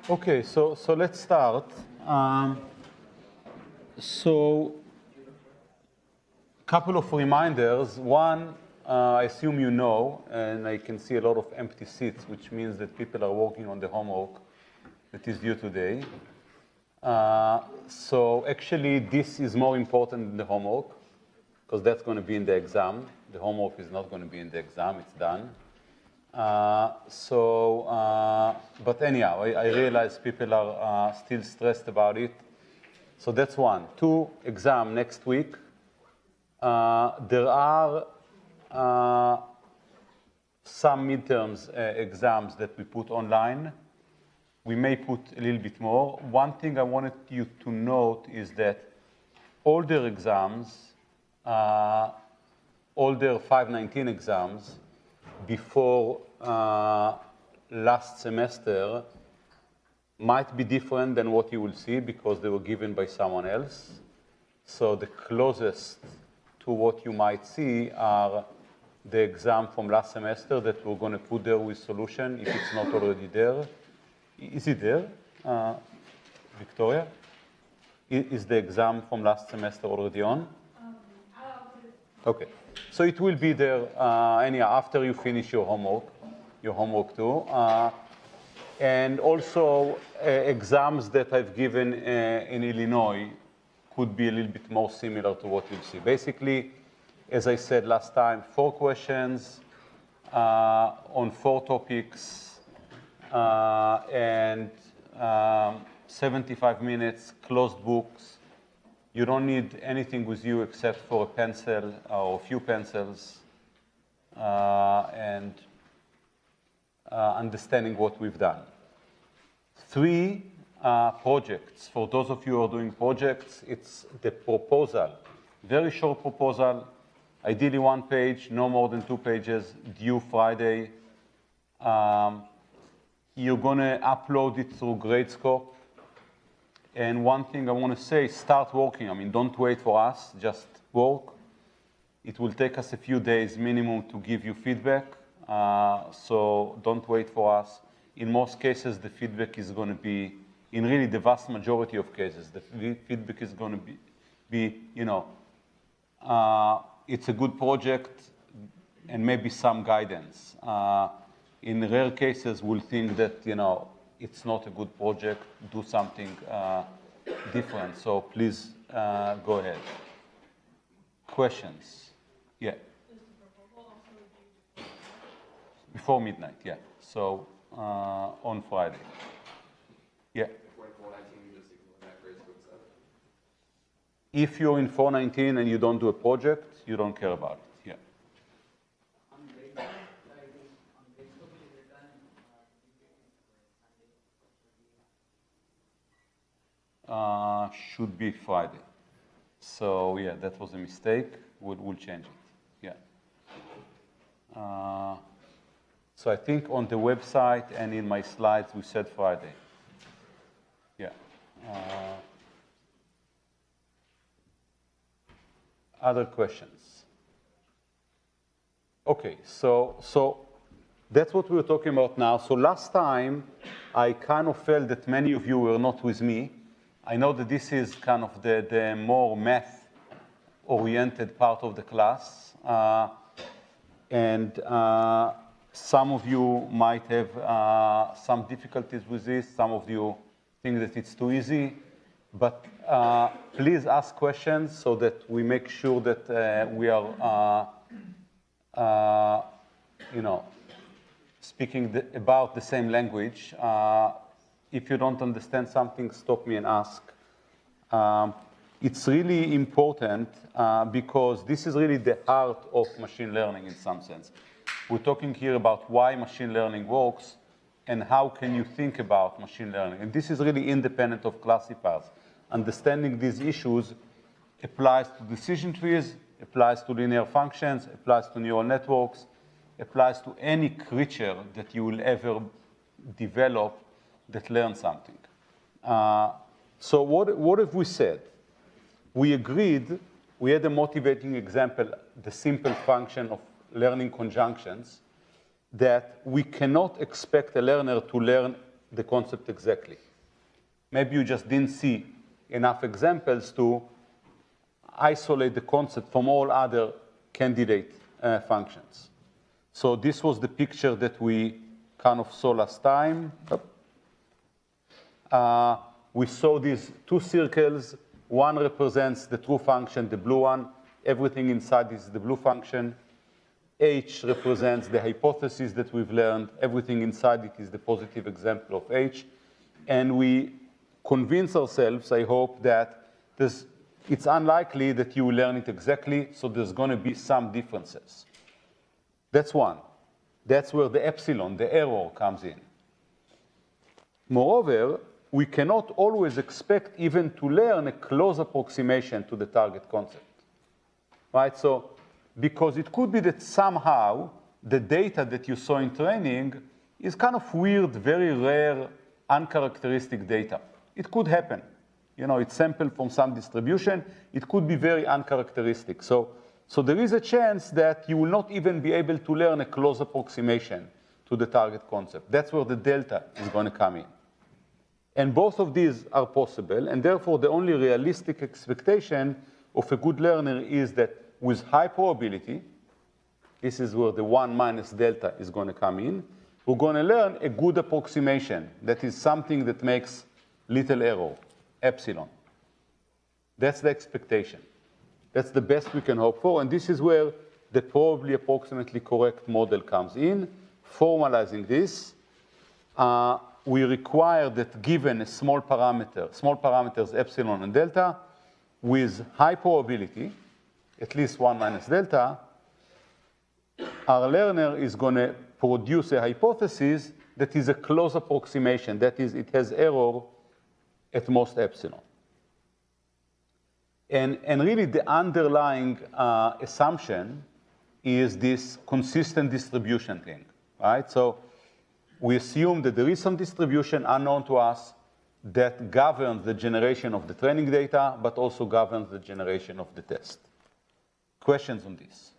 Okay, so let's start. So, couple of reminders. One, I assume you know, and I can see a lot of empty seats, which means that people are working on the homework that is due today. So actually, this is more important than the homework, because that's going to be in the exam. The homework is not going to be in the exam, it's done. But anyhow, I realize people are still stressed about it. So that's one. Two, exam next week. There are some midterms exams that we put online. We may put a little bit more. One thing I wanted you to note is that all their exams, all their 519 exams before last semester might be different than what you will see because they were given by someone else. So the closest to what you might see are the exam from last semester that we're going to put there with solution if it's not already there. Is it there, Victoria? Is the exam from last semester already on? Okay, so it will be there anyhow after you finish your homework too. And also exams that I've given in Illinois could be a little bit more similar to what you'll see. Basically, as I said last time, 4 questions on 4 topics and 75 minutes, closed books. You don't need anything with you except for a pencil or a few pencils and understanding what we've done. 3 projects. For those of you who are doing projects, it's the proposal. Very short proposal, ideally 1 page, no more than 2 pages, due Friday. You're going to upload it through Gradescope. And one thing I want to say, start working. I mean, don't wait for us, just work. It will take us a few days minimum to give you feedback. So don't wait for us. In most cases, the feedback is going to be, in really the vast majority of cases, the feedback is going to be you know, it's a good project and maybe some guidance. In rare cases, we'll think that, you know, it's not a good project, do something different. So please go ahead. Questions? Yeah. Before midnight, yeah. So on Friday. Yeah. If you're in 419 and you don't do a project, you don't care about it. Yeah. Should be Friday. So yeah, that was a mistake. We'll change it. Yeah. So I think on the website and in my slides we said Friday. Yeah. Other questions? Okay, so that's what we were talking about now. So last time, I kind of felt that many of you were not with me. I know that this is kind of the more math-oriented part of the class. And some of you might have some difficulties with this. Some of you think that it's too easy. But please ask questions so that we make sure that we are, speaking about the same language. If you don't understand something, stop me and ask. It's really important because this is really the heart of machine learning in some sense. We're talking here about why machine learning works and how can you think about machine learning. And this is really independent of classifiers. Understanding these issues applies to decision trees, applies to linear functions, applies to neural networks, applies to any creature that you will ever develop that learns something. So what have we said? We agreed, we had a motivating example, the simple function of learning conjunctions, that we cannot expect a learner to learn the concept exactly. Maybe you just didn't see enough examples to isolate the concept from all other candidate functions. So this was the picture that we kind of saw last time. We saw these two circles. One represents the true function, the blue one. Everything inside is the blue function. H represents the hypothesis that we've learned. Everything inside it is the positive example of H. And we convince ourselves, I hope, that it's unlikely that you will learn it exactly, so there's going to be some differences. That's one. That's where the epsilon, the error, comes in. Moreover, we cannot always expect even to learn a close approximation to the target concept, right? So, because it could be that somehow the data that you saw in training is kind of weird, very rare, uncharacteristic data. It could happen. It's sampled from some distribution. It could be very uncharacteristic. So there is a chance that you will not even be able to learn a close approximation to the target concept. That's where the delta is going to come in. And both of these are possible, and therefore the only realistic expectation of a good learner is that with high probability, this is where the 1 minus delta is going to come in, we're going to learn a good approximation. That is something that makes little error, epsilon. That's the expectation. That's the best we can hope for, and this is where the probably approximately correct model comes in. Formalizing this, we require that given a small parameters epsilon and delta, with high probability, at least 1 minus delta, our learner is going to produce a hypothesis that is a close approximation. That is, it has error at most epsilon. And really the underlying assumption is this consistent distribution thing, right? So we assume that there is some distribution unknown to us that governs the generation of the training data, but also governs the generation of the test. Questions on this?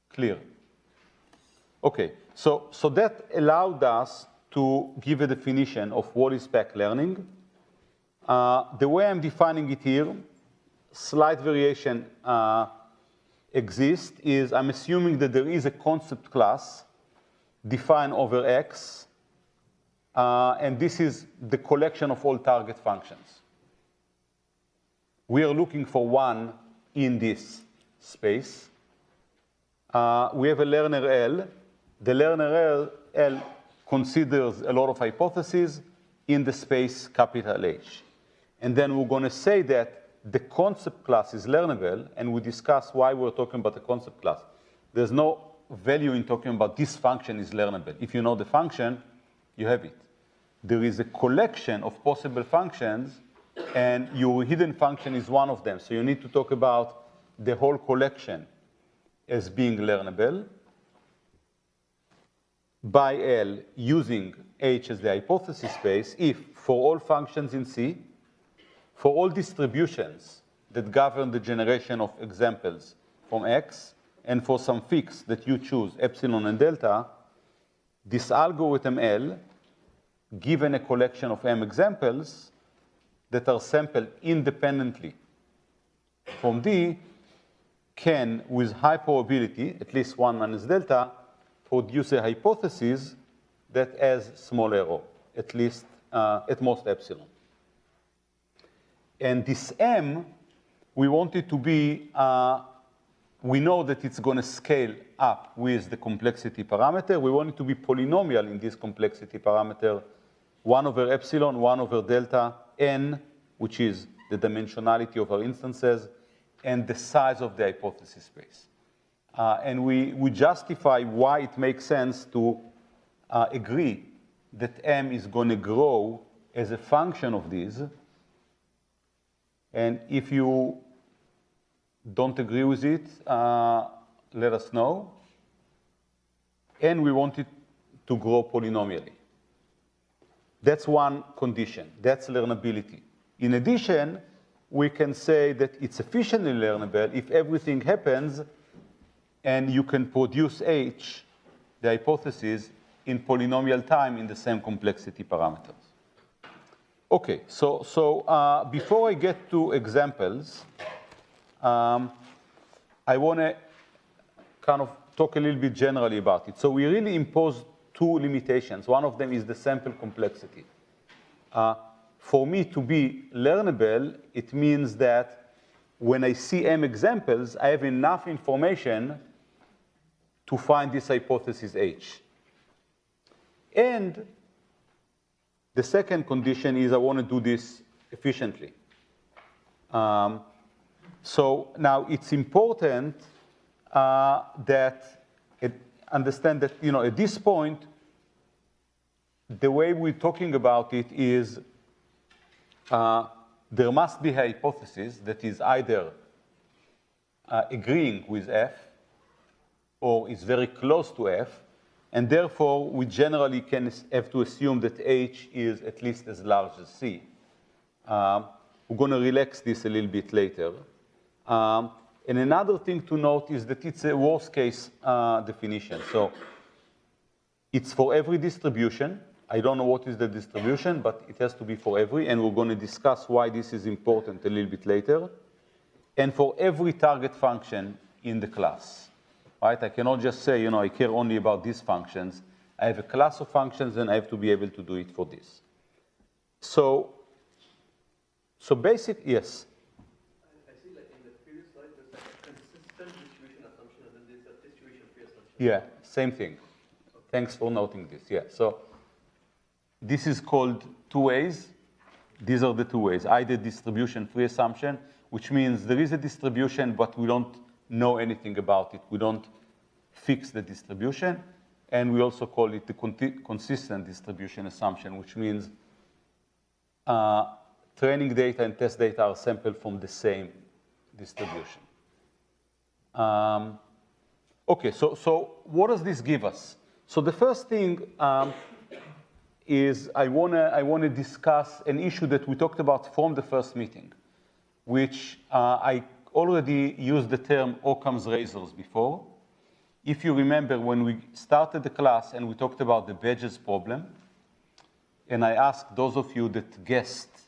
Clear? Okay, so that allowed us to give a definition of what is pack learning. The way I'm defining it here, slight variation exists, is I'm assuming that there is a concept class defined over X, and this is the collection of all target functions. We are looking for one in this space. We have a learner L. The learner L considers a lot of hypotheses in the space capital H. And then we're going to say that the concept class is learnable, and we discuss why we're talking about the concept class. There's no value in talking about this function is learnable. If you know the function, you have it. There is a collection of possible functions, and your hidden function is one of them. So you need to talk about the whole collection as being learnable by L using H as the hypothesis space if for all functions in C, for all distributions that govern the generation of examples from X, and for some fix that you choose, epsilon and delta, this algorithm L, given a collection of M examples that are sampled independently from D, can, with high probability, at least 1 minus delta, produce a hypothesis that has small error, at least, at most epsilon. And this M, we want it to be, we know that it's going to scale up with the complexity parameter. We want it to be polynomial in this complexity parameter, 1 over epsilon, 1 over delta, n, which is the dimensionality of our instances, and the size of the hypothesis space. And we justify why it makes sense to agree that M is going to grow as a function of these. And if you don't agree with it, let us know. And we want it to grow polynomially. That's one condition. That's learnability. In addition, we can say that it's efficiently learnable if everything happens and you can produce H, the hypothesis, in polynomial time in the same complexity parameters. Okay, so before I get to examples, I want to kind of talk a little bit generally about it. So we really impose 2 limitations. One of them is the sample complexity. For me to be learnable, it means that when I see M examples, I have enough information to find this hypothesis H. And the second condition is I want to do this efficiently. So now it's important that understand that, you know, at this point, the way we're talking about it is there must be a hypothesis that is either agreeing with F or is very close to F, and therefore we generally can have to assume that H is at least as large as C. We're going to relax this a little bit later. And another thing to note is that it's a worst case definition. So it's for every distribution. I don't know what is the distribution, but it has to be for every, and we're going to discuss why this is important a little bit later. And for every target function in the class, right? I cannot just say, you know, I care only about these functions. I have a class of functions, and I have to be able to do it for this. So basic, yes? I see, like in the previous slide, there's like a consistent distribution assumption, and then there's a distribution-free assumption. Yeah, same thing. Okay. Thanks for noting this. Yeah, so this is called 2 ways. These are the 2 ways. Either distribution-free assumption, which means there is a distribution, but we don't know anything about it. We don't fix the distribution. And we also call it the consistent distribution assumption, which means training data and test data are sampled from the same distribution. Okay, so what does this give us? So the first thing is I wanna discuss an issue that we talked about from the first meeting, which I already used the term Occam's razors before. If you remember when we started the class and we talked about the badges problem, and I asked those of you that guessed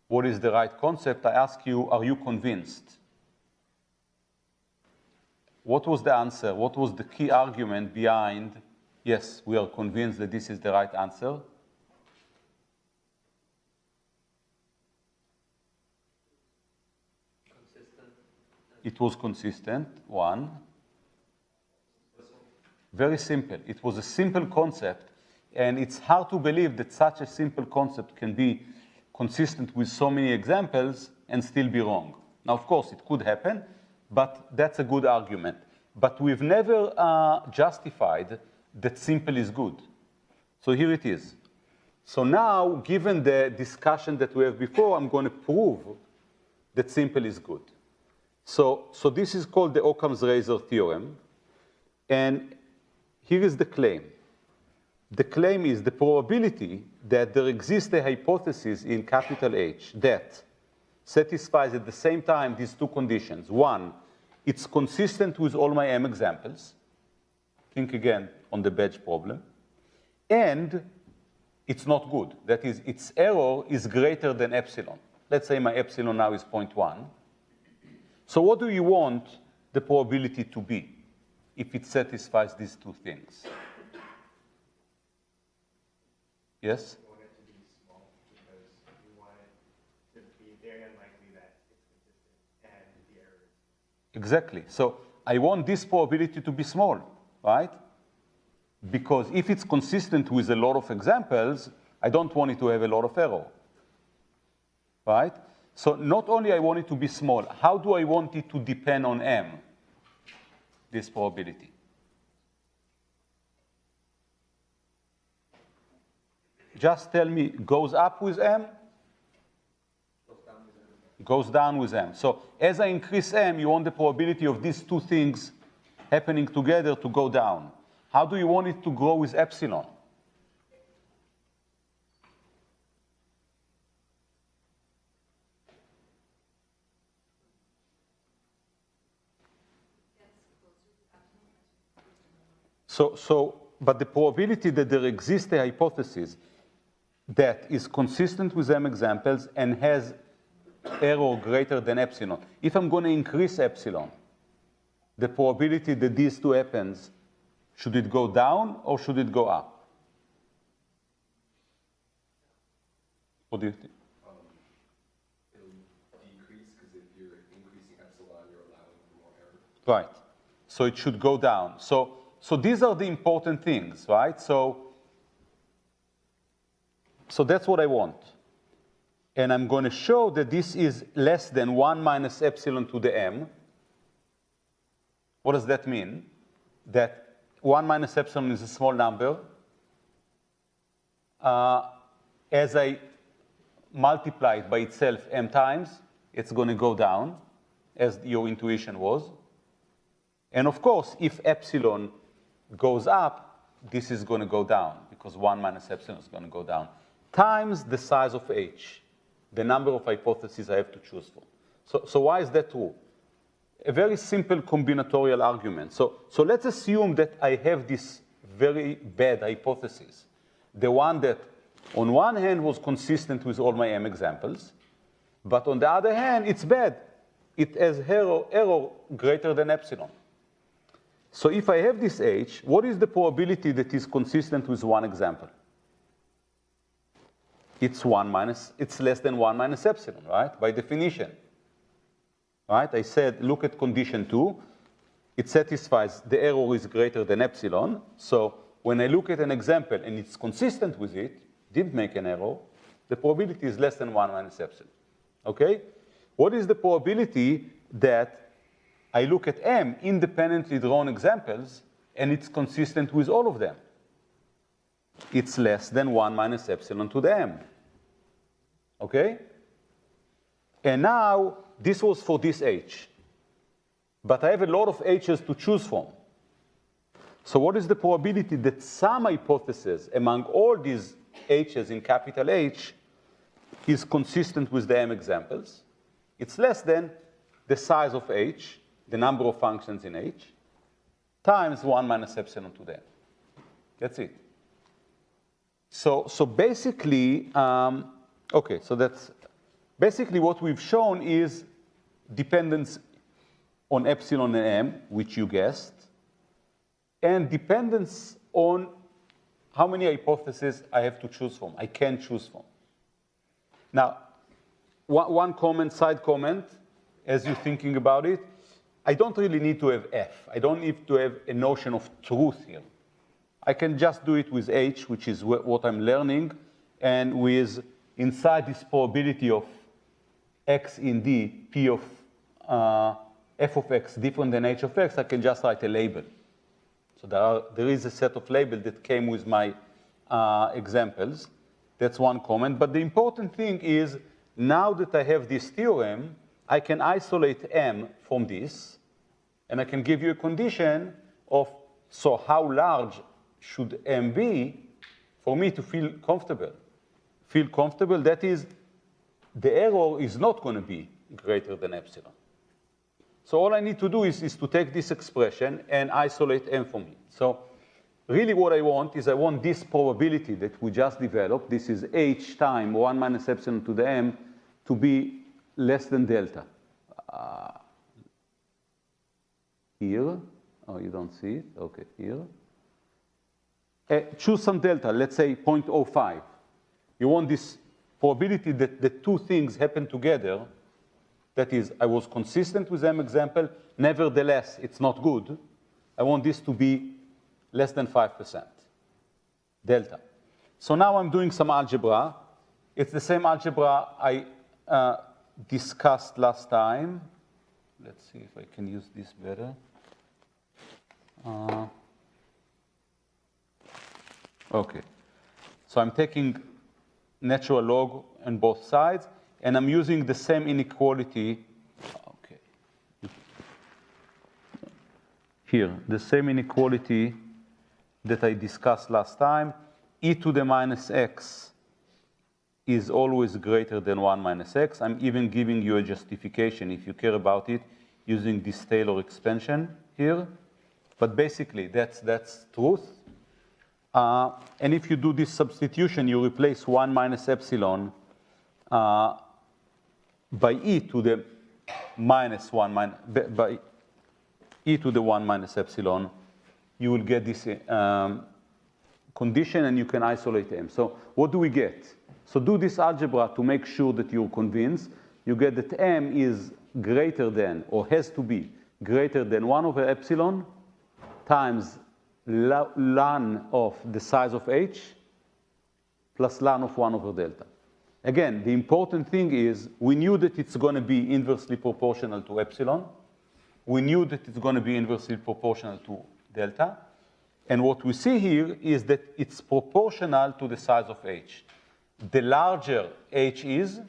what is the right concept, I asked you, are you convinced? What was the answer? What was the key argument behind, yes, we are convinced that this is the right answer? Consistent. It was consistent, 1. Very simple. It was a simple concept, and it's hard to believe that such a simple concept can be consistent with so many examples and still be wrong. Now, of course, it could happen, but that's a good argument. But we've never justified that simple is good. So here it is. So now, given the discussion that we have before, I'm going to prove that simple is good. So this is called the Occam's razor theorem. And here is the claim. The claim is the probability that there exists a hypothesis in capital H that satisfies at the same time these 2 conditions. 1, it's consistent with all my M examples. Think again on the badge problem. And it's not good. That is, its error is greater than epsilon. Let's say my epsilon now is 0.1. So what do you want the probability to be if it satisfies these two things? Yes? You want it to be small because you want it to be very unlikely that it's consistent and the error is. Exactly. So I want this probability to be small, right? Because if it's consistent with a lot of examples, I don't want it to have a lot of error, right? So not only I want it to be small, how do I want it to depend on M, this probability? Just tell me, goes up with M? Goes down with M. So as I increase M, you want the probability of these two things happening together to go down. How do you want it to grow with epsilon? But the probability that there exists a hypothesis that is consistent with M examples and has error greater than epsilon. If I'm going to increase epsilon, the probability that these two happens, should it go down or should it go up? What do you think? It'll decrease because if you're increasing epsilon, you're allowing for more error. Right. So it should go down. So these are the important things, right? So that's what I want. And I'm going to show that this is less than 1 minus epsilon to the m. What does that mean? That 1 minus epsilon is a small number. As I multiply it by itself m times, it's going to go down, as your intuition was. And of course, if epsilon goes up, this is going to go down, because 1 minus epsilon is going to go down, times the size of h, the number of hypotheses I have to choose from. So why is that true? A very simple combinatorial argument. So let's assume that I have this very bad hypothesis, the one that on one hand was consistent with all my m examples, but on the other hand, it's bad. It has error greater than epsilon. So if I have this h, what is the probability that is consistent with one example? It's less than 1 minus epsilon, right? By definition. Right? I said, look at condition 2. It satisfies the error is greater than epsilon. So when I look at an example and it's consistent with it, didn't make an error, the probability is less than 1 minus epsilon. Okay? What is the probability that I look at m independently drawn examples and it's consistent with all of them? It's less than 1 minus epsilon to the m. Okay? And now, this was for this h. But I have a lot of h's to choose from. So what is the probability that some hypothesis among all these h's in capital H is consistent with the m examples? It's less than the size of h, the number of functions in h, times 1 minus epsilon to the m. That's it. So basically, okay, so that's basically what we've shown is dependence on epsilon and m, which you guessed, and dependence on how many hypotheses I have to choose from, I can choose from. Now, one comment, side comment, as you're thinking about it, I don't really need to have f. I don't need to have a notion of truth here. I can just do it with h, which is what I'm learning, and with inside this probability of x in D, P of f of x different than h of x, I can just write a label. So there is a set of labels that came with my examples. That's one comment. But the important thing is, now that I have this theorem, I can isolate m from this, and I can give you a condition of, so how large should m be for me to feel comfortable? Feel comfortable, that is, the error is not going to be greater than epsilon. So all I need to do is to take this expression and isolate m from it. So really what I want is I want this probability that we just developed, this is h time 1 minus epsilon to the m, to be less than delta. here. Oh, you don't see it? Okay, here. Choose some delta, let's say 0.05. You want this probability that the two things happen together. That is, I was consistent with M example, nevertheless, it's not good. I want this to be less than 5%, delta. So now I'm doing some algebra. It's the same algebra I discussed last time. Let's see if I can use this better. Okay, so I'm taking natural log on both sides, and I'm using the same inequality. Okay. Here, the same inequality that I discussed last time. E to the minus x is always greater than 1 minus x. I'm even giving you a justification, if you care about it, using this Taylor expansion here. But basically, that's truth. And if you do this substitution, you replace 1 minus epsilon by e to the minus 1 minus, by e to the 1 minus epsilon, you will get this condition, and you can isolate m. So what do we get? So do this algebra to make sure that you're convinced. You get that m is greater than, or has to be, greater than 1 over epsilon times ln of the size of h plus ln of 1 over delta. Again, the important thing is we knew that it's going to be inversely proportional to epsilon. We knew that it's going to be inversely proportional to delta. And what we see here is that it's proportional to the size of h. The larger h is,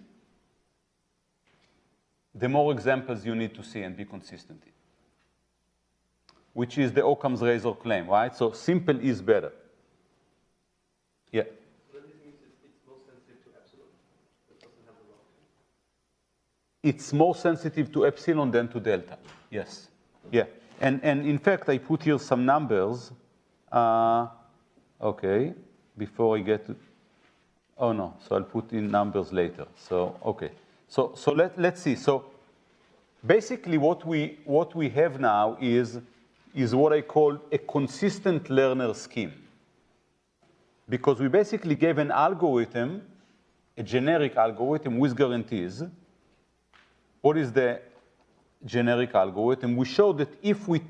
the more examples you need to see and be consistent in, which is the Occam's razor claim, right? So simple is better. Yeah. So then this means it's most sensitive to epsilon. It doesn't have the wrong. It's more sensitive to epsilon than to delta. Yes. Yeah. And in fact, I put here some numbers. Okay. Before I get to, oh no, so I'll put in numbers later. So, okay. So let's see. So basically what we have now is what I call a consistent learner scheme. Because we basically gave an algorithm, a generic algorithm with guarantees. What is the generic algorithm? We showed that if we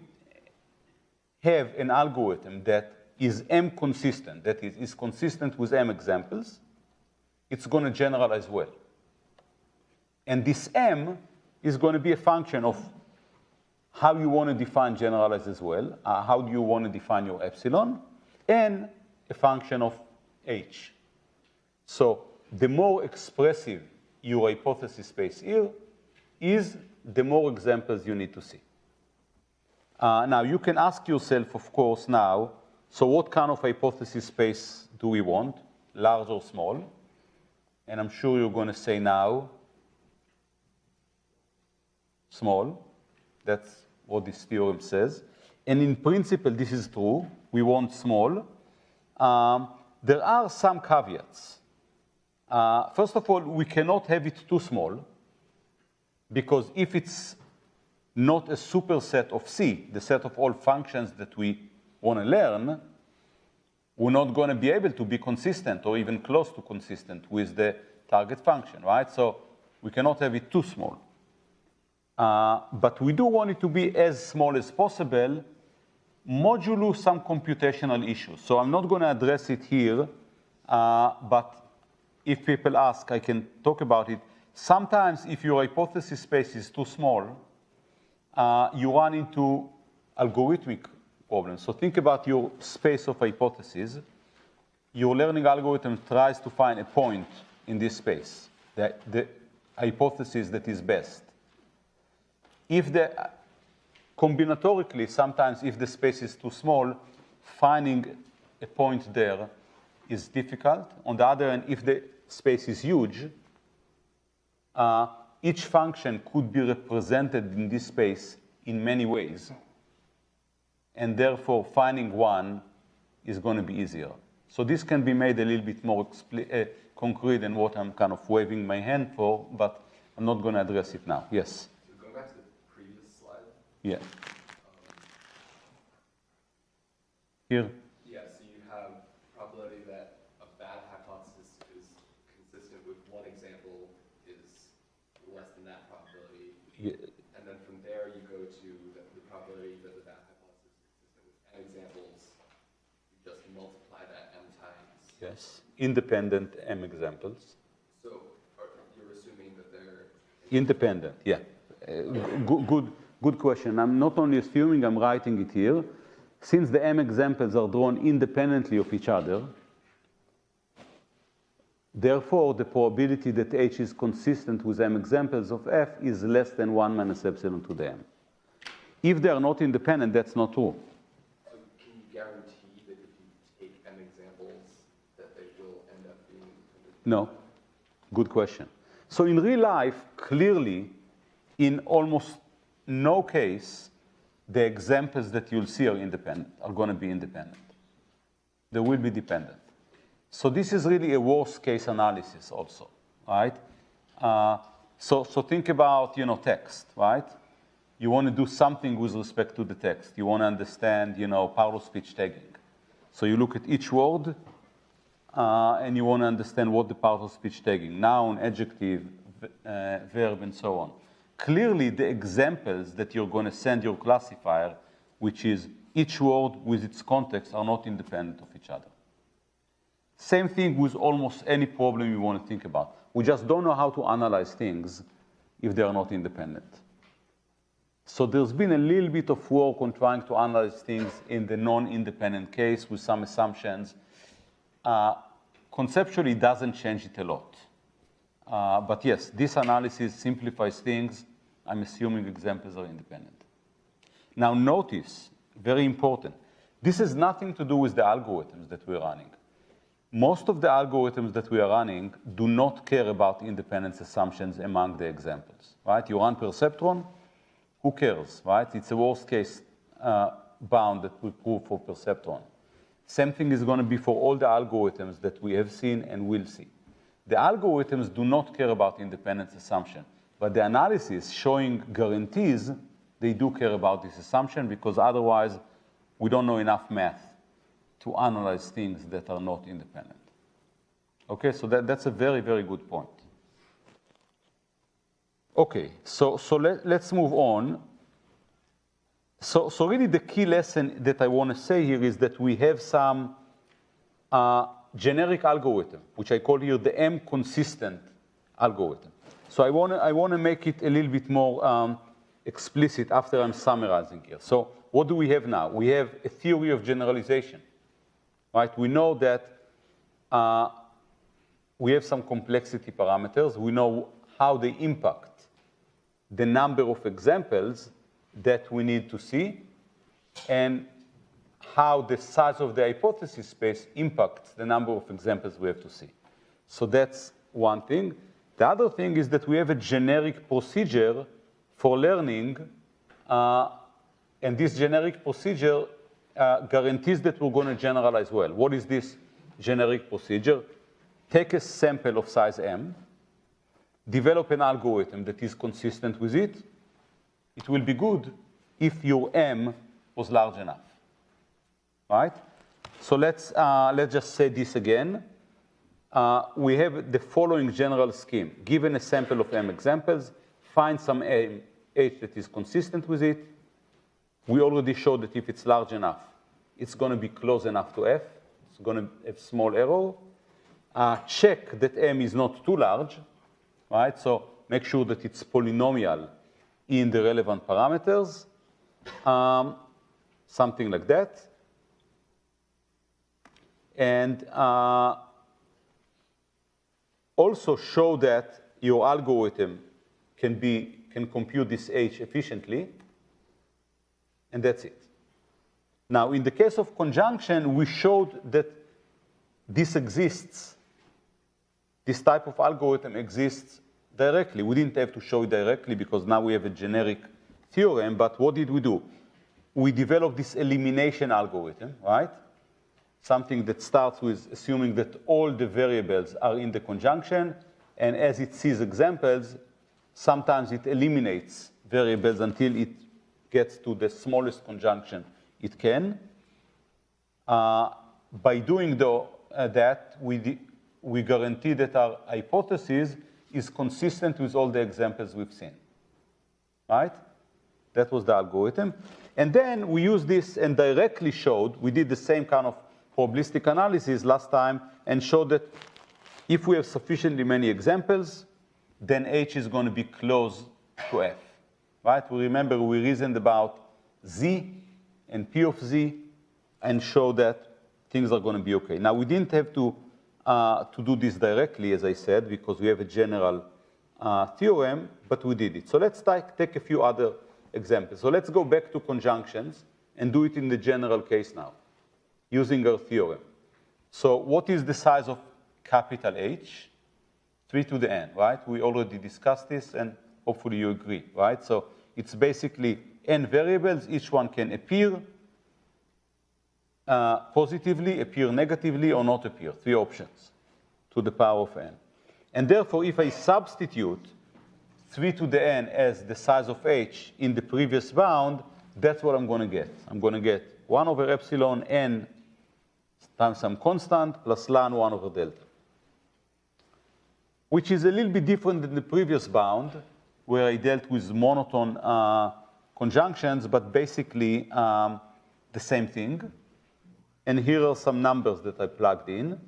have an algorithm that is M consistent, that is consistent with M examples, it's going to generalize well. And this M is going to be a function of how you want to define generalize as well, how do you want to define your epsilon, and a function of h. So the more expressive your hypothesis space here is, the more examples you need to see. Now, you can ask yourself, of course, now, so what kind of hypothesis space do we want, large or small? And I'm sure you're going to say now, small. That's what this theorem says. And in principle, this is true. We want small. There are some caveats. First of all, we cannot have it too small, because if it's not a superset of C, the set of all functions that we want to learn, we're not going to be able to be consistent or even close to consistent with the target function, right? So we cannot have it too small. But we do want it to be as small as possible, modulo some computational issues. So I'm not going to address it here, but if people ask, I can talk about it. Sometimes if your hypothesis space is too small, you run into algorithmic problems. So think about your space of hypotheses. Your learning algorithm tries to find a point in this space, the hypothesis that is best. If combinatorically, sometimes if the space is too small, finding a point there is difficult. On the other hand, if the space is huge, each function could be represented in this space in many ways. And therefore, finding one is going to be easier. So this can be made a little bit more concrete than what I'm kind of waving my hand for, but I'm not going to address it now. Yes? So going back to the previous slide. Yeah. here? Yeah, so you have probability that a bad hypothesis is consistent with one example is less than that probability. Yeah. And then from there, you go to the probability that the bad hypothesis is consistent with n examples. You just multiply that m times. Yes, independent M examples. So you're assuming that they're Independent, yeah. Good question. I'm not only assuming, I'm writing it here. Since the M examples are drawn independently of each other, therefore the probability that H is consistent with M examples of F is less than 1 minus epsilon to the M. If they are not independent, that's not true. So can you guarantee that if you take m examples, that they will end up being independent? No. Good question. So in real life, clearly, in almost no case, the examples that you'll see are going to be independent. They will be dependent. So this is really a worst case analysis also, right? So think about, text, right? You want to do something with respect to the text. You want to understand, part of speech tagging. So you look at each word, and you want to understand what the part of speech tagging, noun, adjective, verb, and so on. Clearly, the examples that you're going to send your classifier, which is each word with its context, are not independent of each other. Same thing with almost any problem you want to think about. We just don't know how to analyze things if they are not independent. So there's been a little bit of work on trying to analyze things in the non-independent case with some assumptions. Conceptually, it doesn't change it a lot. But yes, this analysis simplifies things. I'm assuming examples are independent. Now notice, very important, this has nothing to do with the algorithms that we're running. Most of the algorithms that we are running do not care about independence assumptions among the examples, right? You run perceptron, who cares, right? It's a worst case bound that we prove for perceptron. Same thing is going to be for all the algorithms that we have seen and will see. The algorithms do not care about independence assumption, but the analysis showing guarantees, they do care about this assumption because otherwise we don't know enough math to analyze things that are not independent. Okay, so that's a very, very good point. Okay, so let's move on. So really the key lesson that I want to say here is that we have some generic algorithm, which I call here the M-consistent algorithm. So I want to make it a little bit more explicit after I'm summarizing here. So what do we have now? We have a theory of generalization, right? We know that we have some complexity parameters. We know how they impact the number of examples that we need to see, and how the size of the hypothesis space impacts the number of examples we have to see. So that's one thing. The other thing is that we have a generic procedure for learning, and this generic procedure guarantees that we're going to generalize well. What is this generic procedure? Take a sample of size M, develop an algorithm that is consistent with it. It will be good if your M was large enough, right? So let's just say this again. We have the following general scheme. Given a sample of M examples, find some M, H that is consistent with it. We already showed that if it's large enough, it's going to be close enough to F. It's going to have small error. Check that M is not too large, right? So make sure that it's polynomial in the relevant parameters, something like that. And also show that your algorithm can compute this H efficiently, and that's it. Now, in the case of conjunction, we showed that this exists. This type of algorithm exists directly. We didn't have to show it directly because now we have a generic theorem, but what did we do? We developed this elimination algorithm, right? Something that starts with assuming that all the variables are in the conjunction, and as it sees examples, sometimes it eliminates variables until it gets to the smallest conjunction it can. By doing that, we guarantee that our hypothesis is consistent with all the examples we've seen, right? That was the algorithm. And then we used this and directly showed, we did the same kind of probabilistic analysis last time and showed that if we have sufficiently many examples, then H is going to be close to F, right? We remember we reasoned about Z and P of Z and showed that things are going to be okay. Now, we didn't have to do this directly, as I said, because we have a general theorem, but we did it. So let's take a few other examples. So let's go back to conjunctions and do it in the general case now, using our theorem. So what is the size of capital H? 3 to the n, right? We already discussed this, and hopefully you agree, right? So it's basically n variables. Each one can appear positively, appear negatively, or not appear. 3 options to the power of n. And therefore, if I substitute 3 to the n as the size of H in the previous bound, that's what I'm going to get. I'm going to get 1 over epsilon n times some constant plus ln 1 over delta, which is a little bit different than the previous bound, where I dealt with monotone conjunctions, but basically the same thing. And here are some numbers that I plugged in.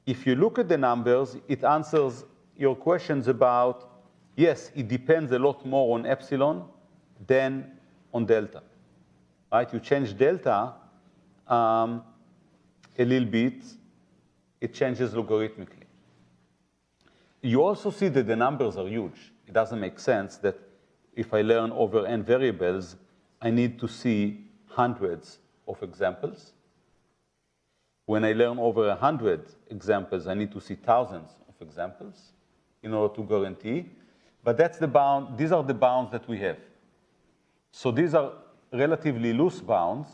If you look at the numbers, it answers your questions about, yes, it depends a lot more on epsilon than on delta, right? You change delta a little bit, it changes logarithmically. You also see that the numbers are huge. It doesn't make sense that if I learn over n variables, I need to see hundreds of examples. When I learn over 100 examples, I need to see thousands of examples in order to guarantee. But that's the bound. These are the bounds that we have. So these are relatively loose bounds,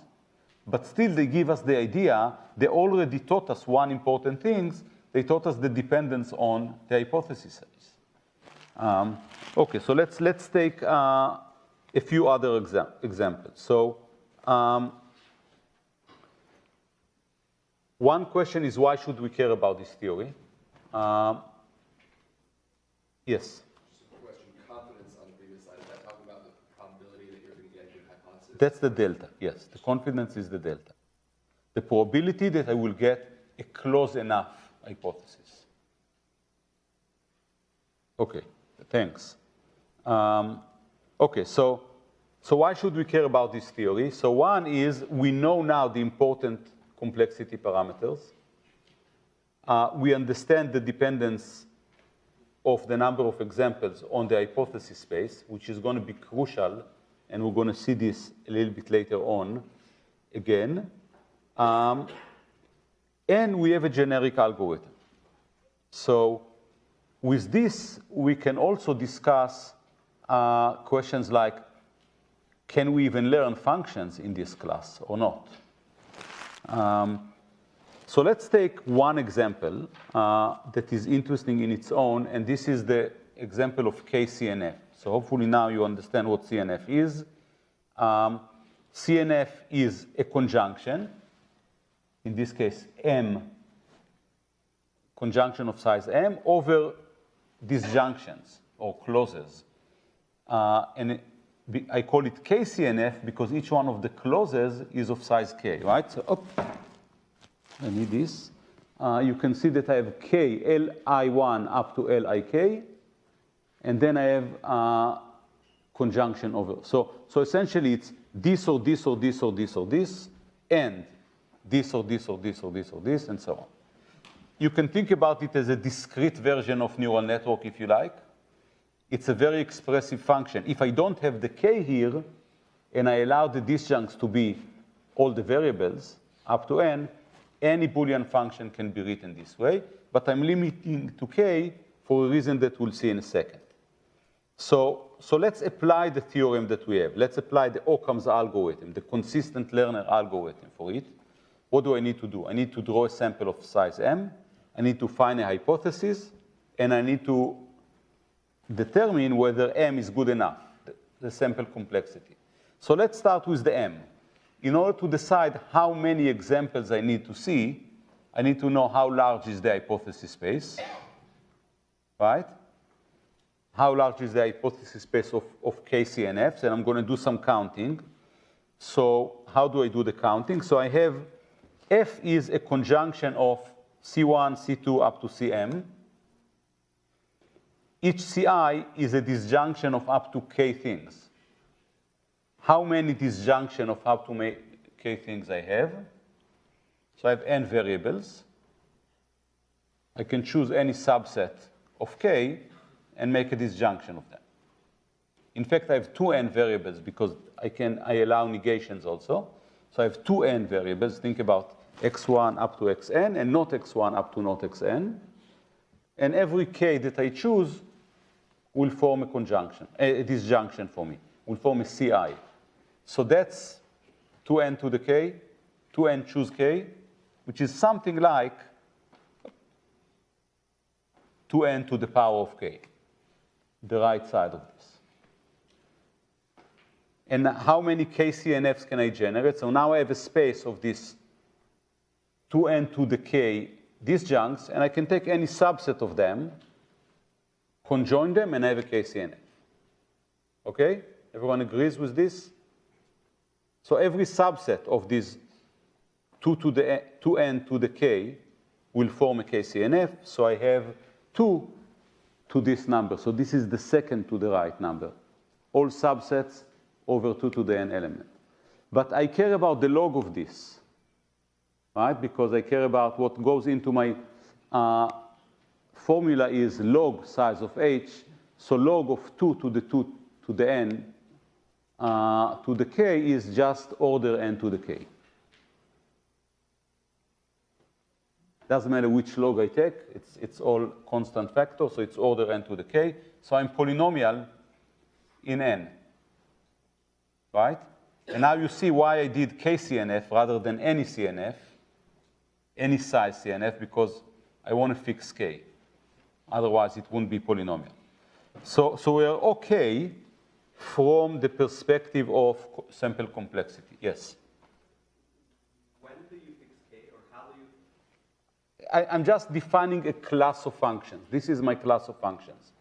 but still they give us the idea. They already taught us one important thing. They taught us the dependence on the hypothesis size. Okay, so let's take a few other examples. So one question is, why should we care about this theory? Yes? Just a question. Confidence on the previous slide, is that talking about the probability that you're going to get a good hypothesis? That's the delta, yes. The confidence is the delta. The probability that I will get a close enough hypothesis. Okay, thanks. Okay, so why should we care about this theory? So one is, we know now the important complexity parameters. We understand the dependence of the number of examples on the hypothesis space, which is going to be crucial, and we're going to see this a little bit later on again. And we have a generic algorithm. So with this, we can also discuss questions like, can we even learn functions in this class or not? So let's take one example that is interesting in its own, and this is the example of KCNF. So hopefully now you understand what CNF is. CNF is a conjunction, in this case M, conjunction of size M, over disjunctions or clauses. And I call it KCNF because each one of the clauses is of size K, right? So, I need this. You can see that I have K, Li1 up to Lik, and then I have conjunction over. So essentially it's this or this or this or this or this, and this or this or this or this or this, and so on. You can think about it as a discrete version of neural network if you like. It's a very expressive function. If I don't have the K here, and I allow the disjuncts to be all the variables up to n, any Boolean function can be written this way, but I'm limiting to K for a reason that we'll see in a second. So let's apply the theorem that we have. Let's apply the Occam's algorithm, the consistent learner algorithm for it. What do I need to do? I need to draw a sample of size M. I need to find a hypothesis, and I need to determine whether M is good enough, the sample complexity. So let's start with the M. in order to decide how many examples I need to see, I need to know how large is the hypothesis space, right? How large is the hypothesis space of KCNFs, and I'm going to do some counting. So how do I do the counting? So I have F is a conjunction of C1, C2 up to Cm. Each Ci is a disjunction of up to K things. How many disjunction of up to K things I have? So I have n variables. I can choose any subset of K and make a disjunction of them. In fact, I have two n variables because I allow negations also. So I have two n variables. Think about x1 up to xn and not x1 up to not xn. And every K that I choose will form a conjunction, a disjunction for me, will form a Ci. So that's 2n to the K, 2n choose K, which is something like 2n to the power of K, the right side of this. And how many KCNFs can I generate? So now I have a space of this 2n to the K disjuncts, and I can take any subset of them, conjoin them, and I have a KCNF. Okay? Everyone agrees with this? So every subset of these 2n to the K will form a KCNF. So I have 2 to this number. So this is the second to the right number. All subsets over 2 to the n element. But I care about the log of this, right? Because I care about what goes into my formula is log size of h. So log of 2 to the n to the k is just order n to the k. Doesn't matter which log I take, it's all constant factor, so it's order n to the k. So I'm polynomial in n, right? And now you see why I did KCNF rather than any CNF, any size CNF, because I want to fix k. Otherwise, it wouldn't be polynomial. So we are okay from the perspective of sample complexity. Yes? When do you fix K, or how do you? I'm just defining a class of functions. This is my class of functions.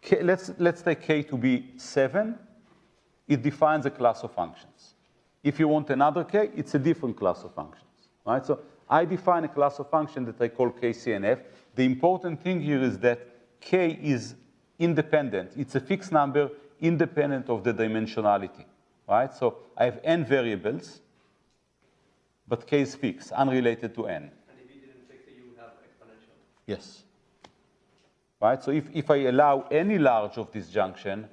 K, let's take K to be 7. It defines a class of functions. If you want another K, it's a different class of functions, right? So I define a class of function that I call KCNF. The important thing here is that K is independent. It's a fixed number independent of the dimensionality, right? So I have n variables, but K is fixed, unrelated to n. And if you didn't fix it, you would have exponential. Yes. Right? So if I allow any large of this junction,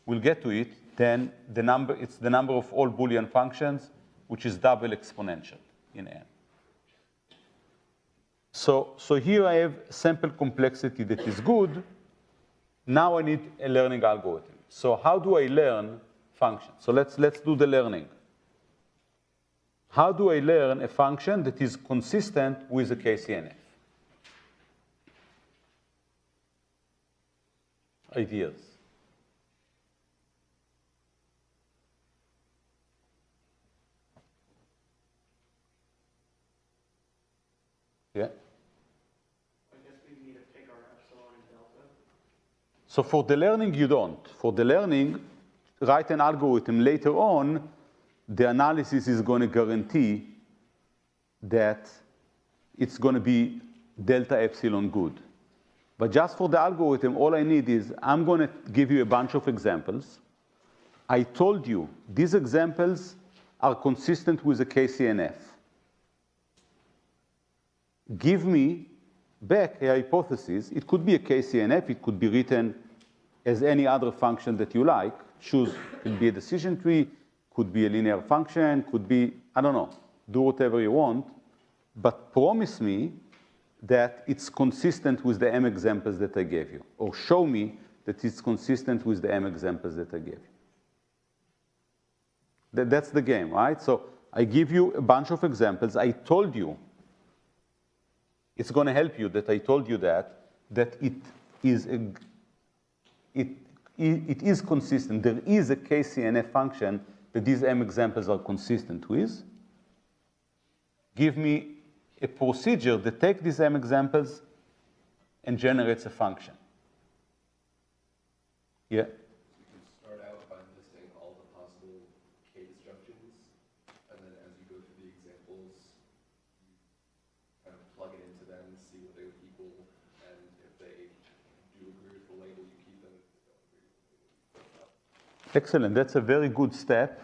we'll get to it, then it's the number of all Boolean functions, which is double exponential in n. So here I have sample complexity that is good. Now I need a learning algorithm. So how do I learn functions? So let's do the learning. How do I learn a function that is consistent with a KCNF? Ideas. Yeah? I guess we need to pick our epsilon and delta. So for the learning, you don't. For the learning, write an algorithm. Later on, the analysis is going to guarantee that it's going to be delta epsilon good. But just for the algorithm, all I need is I'm going to give you a bunch of examples. I told you these examples are consistent with a KCNF. Give me back a hypothesis. It could be a KCNF. It could be written as any other function that you like. Choose, it could be a decision tree, could be a linear function, could be, I don't know, do whatever you want. But promise me that it's consistent with the m examples that I gave you. Or show me that it's consistent with the m examples that I gave you. That's the game, right? So I give you a bunch of examples. I told you, it's going to help you that I told you that it is consistent. There is a KCNF function that these M examples are consistent with. Give me a procedure that takes these M examples and generates a function. Yeah? You can start out by listing all the possible K disjunctions, and then as you go through the examples, you kind of plug it into them, see what they would equal, and if they do agree with the label, you keep them. If they don't agree with the label, you throw them out. Excellent. That's a very good step.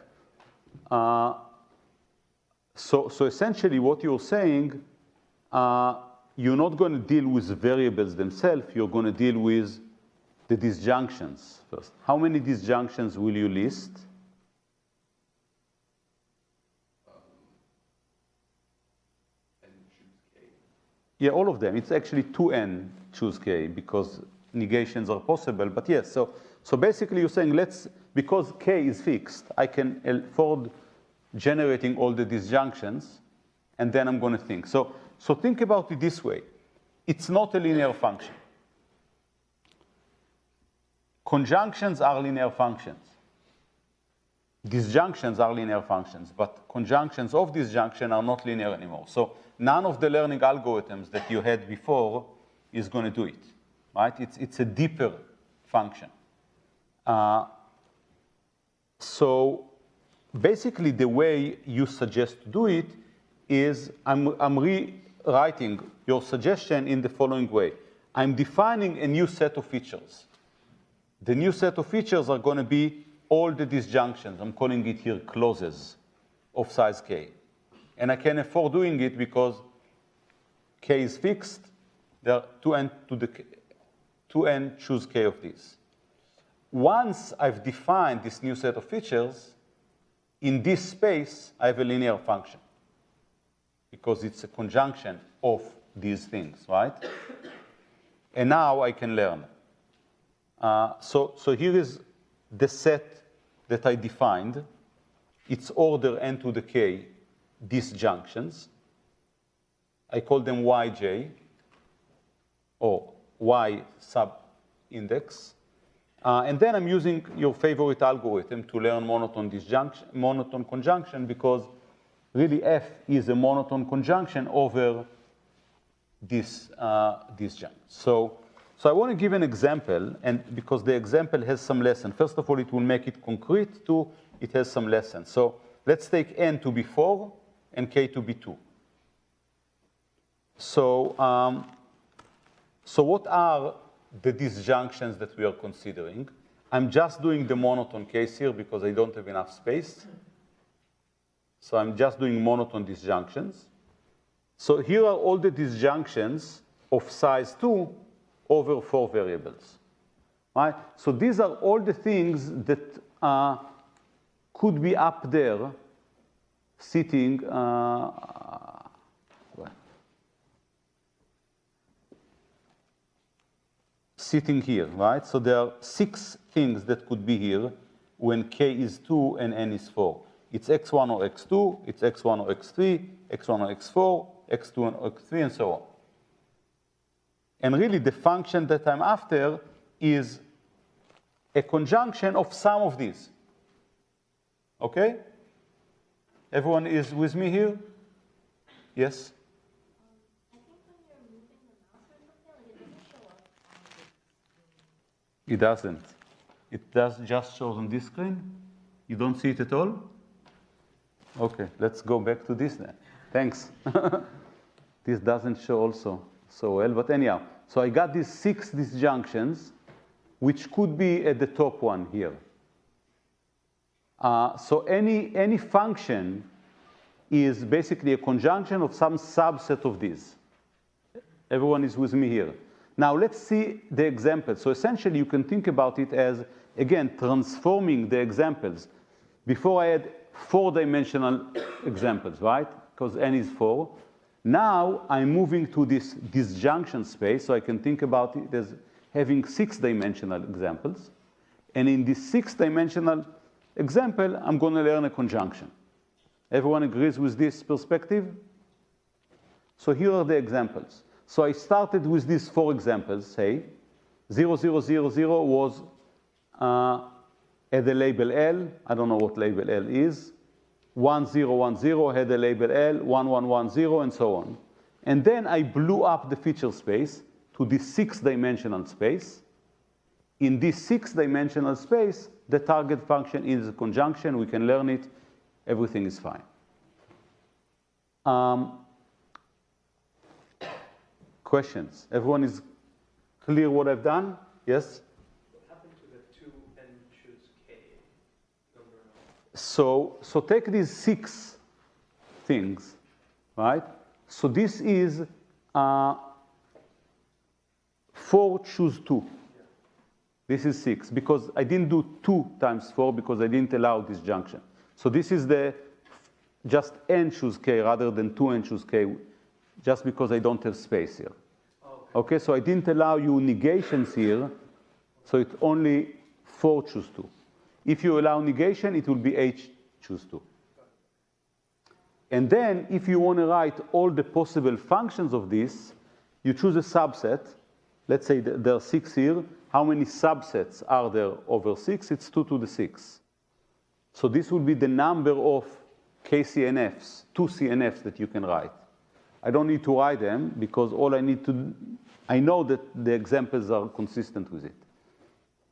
So essentially what you're saying, you're not going to deal with the variables themselves. You're going to deal with the disjunctions first. How many disjunctions will you list? And choose K. Yeah, all of them. It's actually 2n choose k because negations are possible. But yes, so basically you're saying because k is fixed, I can afford generating all the disjunctions, and then I'm going to think. So think about it this way. It's not a linear function. Conjunctions are linear functions. Disjunctions are linear functions, but conjunctions of disjunction are not linear anymore. So none of the learning algorithms that you had before is going to do it, right? It's a deeper function. So basically the way you suggest to do it is I'm rewriting your suggestion in the following way. I'm defining a new set of features. The new set of features are going to be all the disjunctions. I'm calling it here clauses of size k. And I can afford doing it because k is fixed. There are 2n choose k of these. Once I've defined this new set of features, in this space, I have a linear function because it's a conjunction of these things, right? And now I can learn. So here is the set that I defined. It's order n to the k disjunctions. I call them yj, or y sub-index. And then I'm using your favorite algorithm to learn monotone conjunction because really f is a monotone conjunction over this disjunct. So I want to give an example, and because the example has some lesson. First of all, it will make it concrete. Two, it has some lesson. So let's take n to be 4 and k to be 2. So what are the disjunctions that we are considering? I'm just doing the monotone case here because I don't have enough space. So I'm just doing monotone disjunctions. So here are all the disjunctions of size 2 over 4 variables. Right? So these are all the things that could be up there sitting sitting here, right? So there are 6 things that could be here when k is 2 and n is 4. It's x1 or x2, it's x1 or x3, x1 or x4, x2 or x3, and so on. And really, the function that I'm after is a conjunction of some of these. Okay? Everyone is with me here? Yes? I think when you're moving the mouse or something, like it doesn't show up on the screen. It doesn't. It does just shows on this screen? You don't see it at all? Okay, let's go back to this then. Thanks. This doesn't show also so well, but anyhow. So I got these 6 disjunctions, which could be at the top one here. So any function is basically a conjunction of some subset of these. Everyone is with me here. Now let's see the examples. So essentially you can think about it as, again, transforming the examples. Before I had 4-dimensional examples, right? Because n is 4. Now I'm moving to this disjunction space, so I can think about it as having 6-dimensional examples. And in this 6-dimensional example, I'm going to learn a conjunction. Everyone agrees with this perspective? So here are the examples. So I started with these 4 examples, say. 0, 0, 0, 0 was add a label L. I don't know what label L is. 1, 0, 1, 0, had a label L, 1, 1, 1, 0, and so on. And then I blew up the feature space to this 6-dimensional space. In this 6-dimensional space, the target function is a conjunction. We can learn it. Everything is fine. Questions? Everyone is clear what I've done? Yes? What happened to the 2n choose k number? So take these 6 things, right? So this is 4 choose 2. This is 6, because I didn't do 2 times 4 because I didn't allow this junction. So this is the just n choose k rather than 2n choose k, just because I don't have space here. Okay, so I didn't allow you negations here, so it's only 4 choose 2. If you allow negation, it will be h choose 2. And then, if you want to write all the possible functions of this, you choose a subset. Let's say there are 6 here. How many subsets are there over 6? It's 2 to the 6. So this will be the number of KCNFs, 2 CNFs that you can write. I don't need to write them because all I need to, I know that the examples are consistent with it.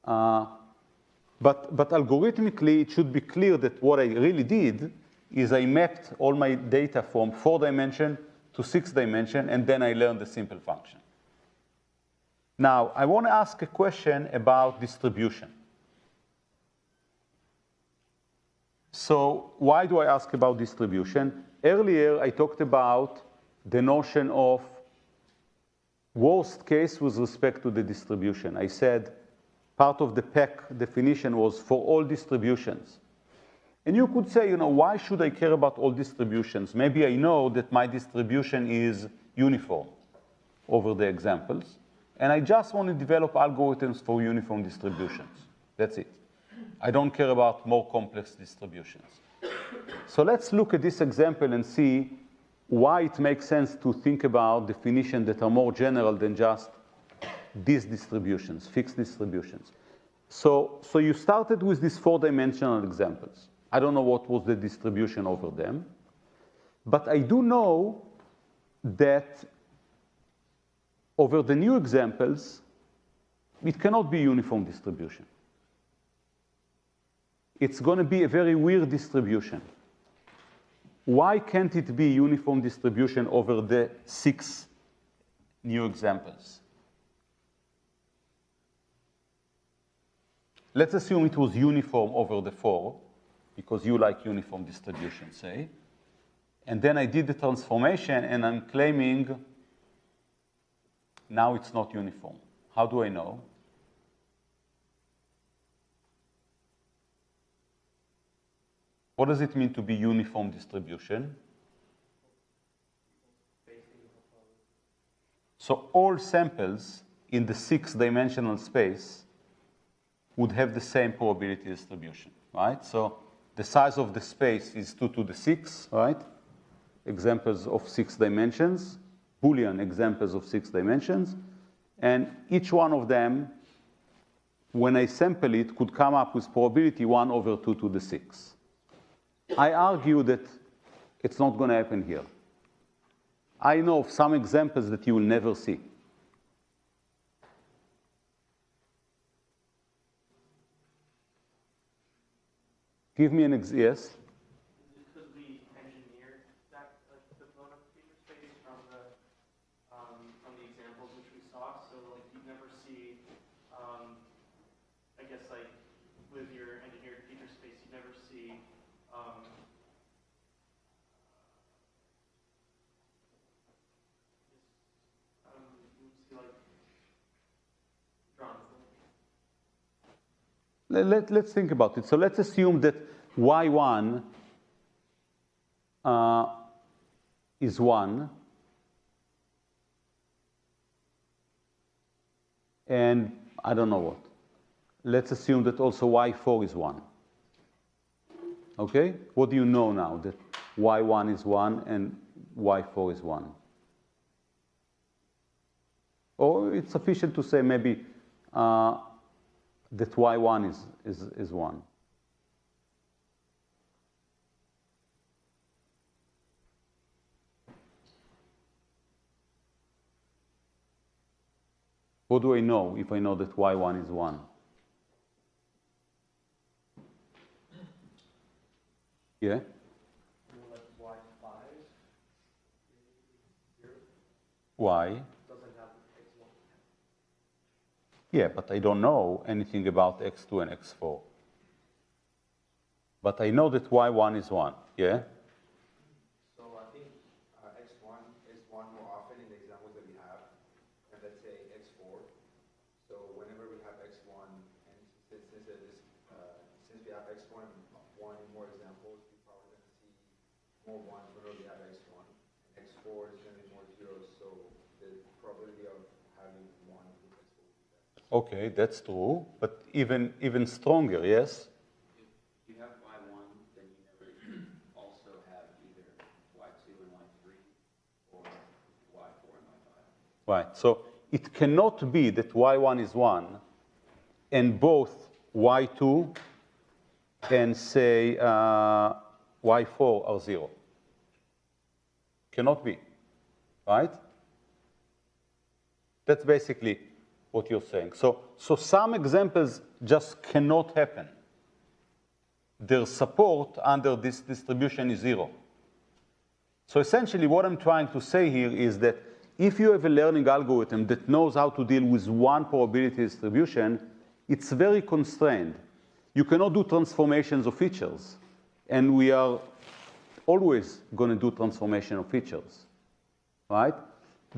But algorithmically, it should be clear that what I really did is I mapped all my data from 4-dimension to 6-dimension, and then I learned the simple function. Now, I want to ask a question about distribution. So why do I ask about distribution? Earlier, I talked about the notion of worst case with respect to the distribution. I said part of the PEC definition was for all distributions. And you could say, why should I care about all distributions? Maybe I know that my distribution is uniform over the examples, and I just want to develop algorithms for uniform distributions. That's it. I don't care about more complex distributions. So let's look at this example and see why it makes sense to think about definitions that are more general than just these distributions, fixed distributions. So you started with these 4-dimensional examples. I don't know what was the distribution over them, but I do know that over the new examples, it cannot be uniform distribution. It's going to be a very weird distribution. Why can't it be uniform distribution over the 6 new examples? Let's assume it was uniform over the 4, because you like uniform distribution, say. And then I did the transformation, and I'm claiming now it's not uniform. How do I know? What does it mean to be uniform distribution? So all samples in the 6-dimensional space would have the same probability distribution, right? So the size of the space is 2 to the 6, right? Examples of 6 dimensions, Boolean examples of 6 dimensions. And each one of them, when I sample it, could come up with probability 1 over 2 to the 6. I argue that it's not going to happen here. I know of some examples that you will never see. Give me an yes. Because we engineered that the product feature space from the examples which we saw, so like you never see, I guess like with your engineered feature space, you never see. You see like drawn. Let's think about it. So let's assume that y1 is 1, and I don't know what. Let's assume that also y4 is 1. Okay? What do you know now? That y1 is 1 and y4 is 1. Or it's sufficient to say maybe that y1 is 1. What do I know if I know that y1 is 1? Yeah? You know that y5 is 0. Why? Doesn't have x1. Yeah, but I don't know anything about x2 and x4. But I know that y1 is 1, yeah? So I think x1 is 1 more often in the examples that we have, and let's say x4. So whenever we have x1, and since we have x1 and 1 in more examples, we're probably going to see more 1s whenever we have x1. And x4 is going to be more 0s, so the probability of having 1 with x4 will be better. Okay, that's true, but even stronger, yes? If you have y1, then you never also have either y2 and y3 or y4 and y5. Right, so it cannot be that y1 is 1 and both y2 and say y4 are 0. Cannot be, right? That's basically what you're saying. So some examples just cannot happen. Their support under this distribution is 0. So essentially what I'm trying to say here is that if you have a learning algorithm that knows how to deal with one probability distribution, it's very constrained. You cannot do transformations of features. And we are always going to do transformation of features, right?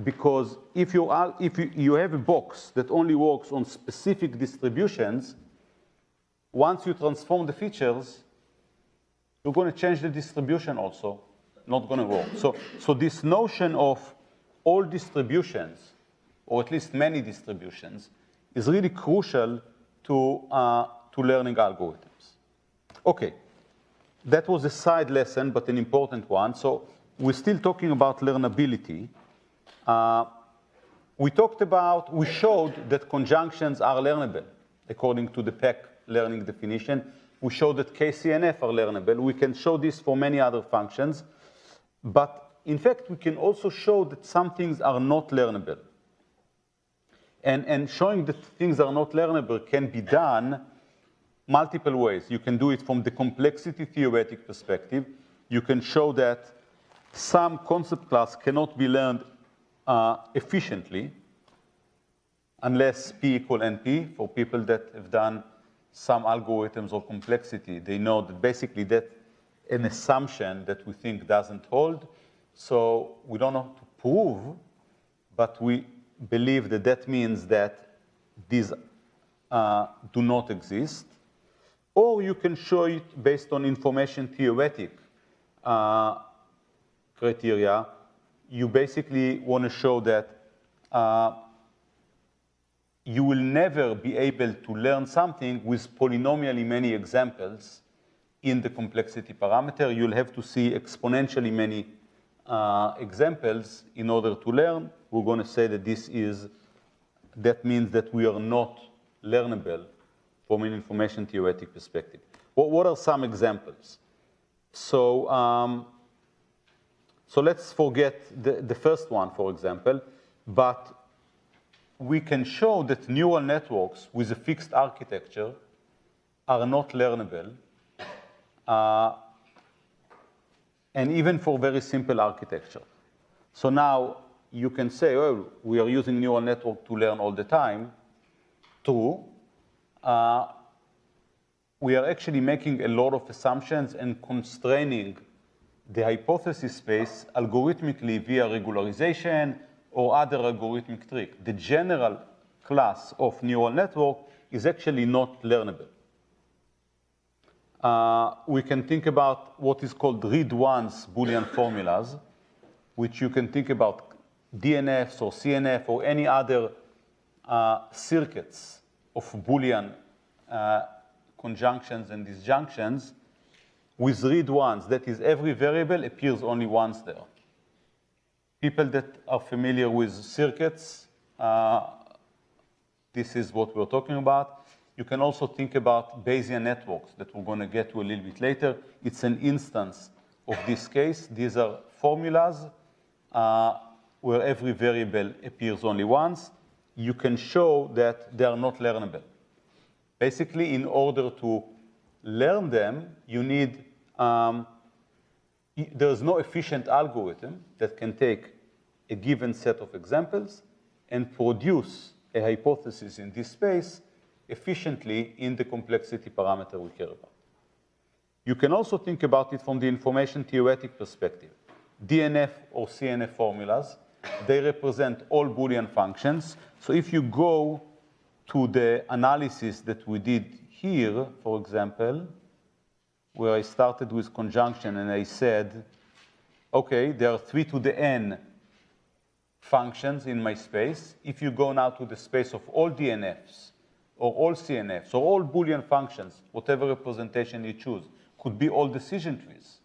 Because if you have a box that only works on specific distributions, once you transform the features, you're going to change the distribution also. Not going to work. So this notion of all distributions, or at least many distributions, is really crucial to learning algorithms. Okay, that was a side lesson, but an important one. So we're still talking about learnability. We showed that conjunctions are learnable, according to the Peck learning definition. We showed that KC and F are learnable. We can show this for many other functions. But in fact, we can also show that some things are not learnable. And showing that things are not learnable can be done multiple ways. You can do it from the complexity theoretic perspective. You can show that some concept class cannot be learned efficiently unless P equal NP. For people that have done some algorithms of complexity, they know that basically that's an assumption that we think doesn't hold. So we don't know to prove, but we believe that that means that these do not exist. Or you can show it based on information theoretic criteria. You basically want to show that you will never be able to learn something with polynomially many examples in the complexity parameter. You'll have to see exponentially many examples in order to learn. We're going to say that that means that we are not learnable from an information theoretic perspective. What are some examples? So let's forget the first one, for example, but we can show that neural networks with a fixed architecture are not learnable, and even for very simple architecture. So now you can say, oh, we are using neural network to learn all the time. True. We are actually making a lot of assumptions and constraining the hypothesis space algorithmically via regularization or other algorithmic trick. The general class of neural network is actually not learnable. We can think about what is called read-once Boolean formulas, which you can think about DNFs or CNF or any other circuits of Boolean conjunctions and disjunctions with read-once. That is, every variable appears only once there. People that are familiar with circuits, this is what we're talking about. You can also think about Bayesian networks that we're going to get to a little bit later. It's an instance of this case. These are formulas where every variable appears only once. You can show that they are not learnable. Basically, in order to learn them, you need, there's no efficient algorithm that can take a given set of examples and produce a hypothesis in this space efficiently in the complexity parameter we care about. You can also think about it from the information theoretic perspective. DNF or CNF formulas, they represent all Boolean functions. So if you go to the analysis that we did here, for example, where I started with conjunction and I said, okay, there are 3 to the n functions in my space. If you go now to the space of all DNFs, or all CNFs, or all Boolean functions, whatever representation you choose, could be all decision trees.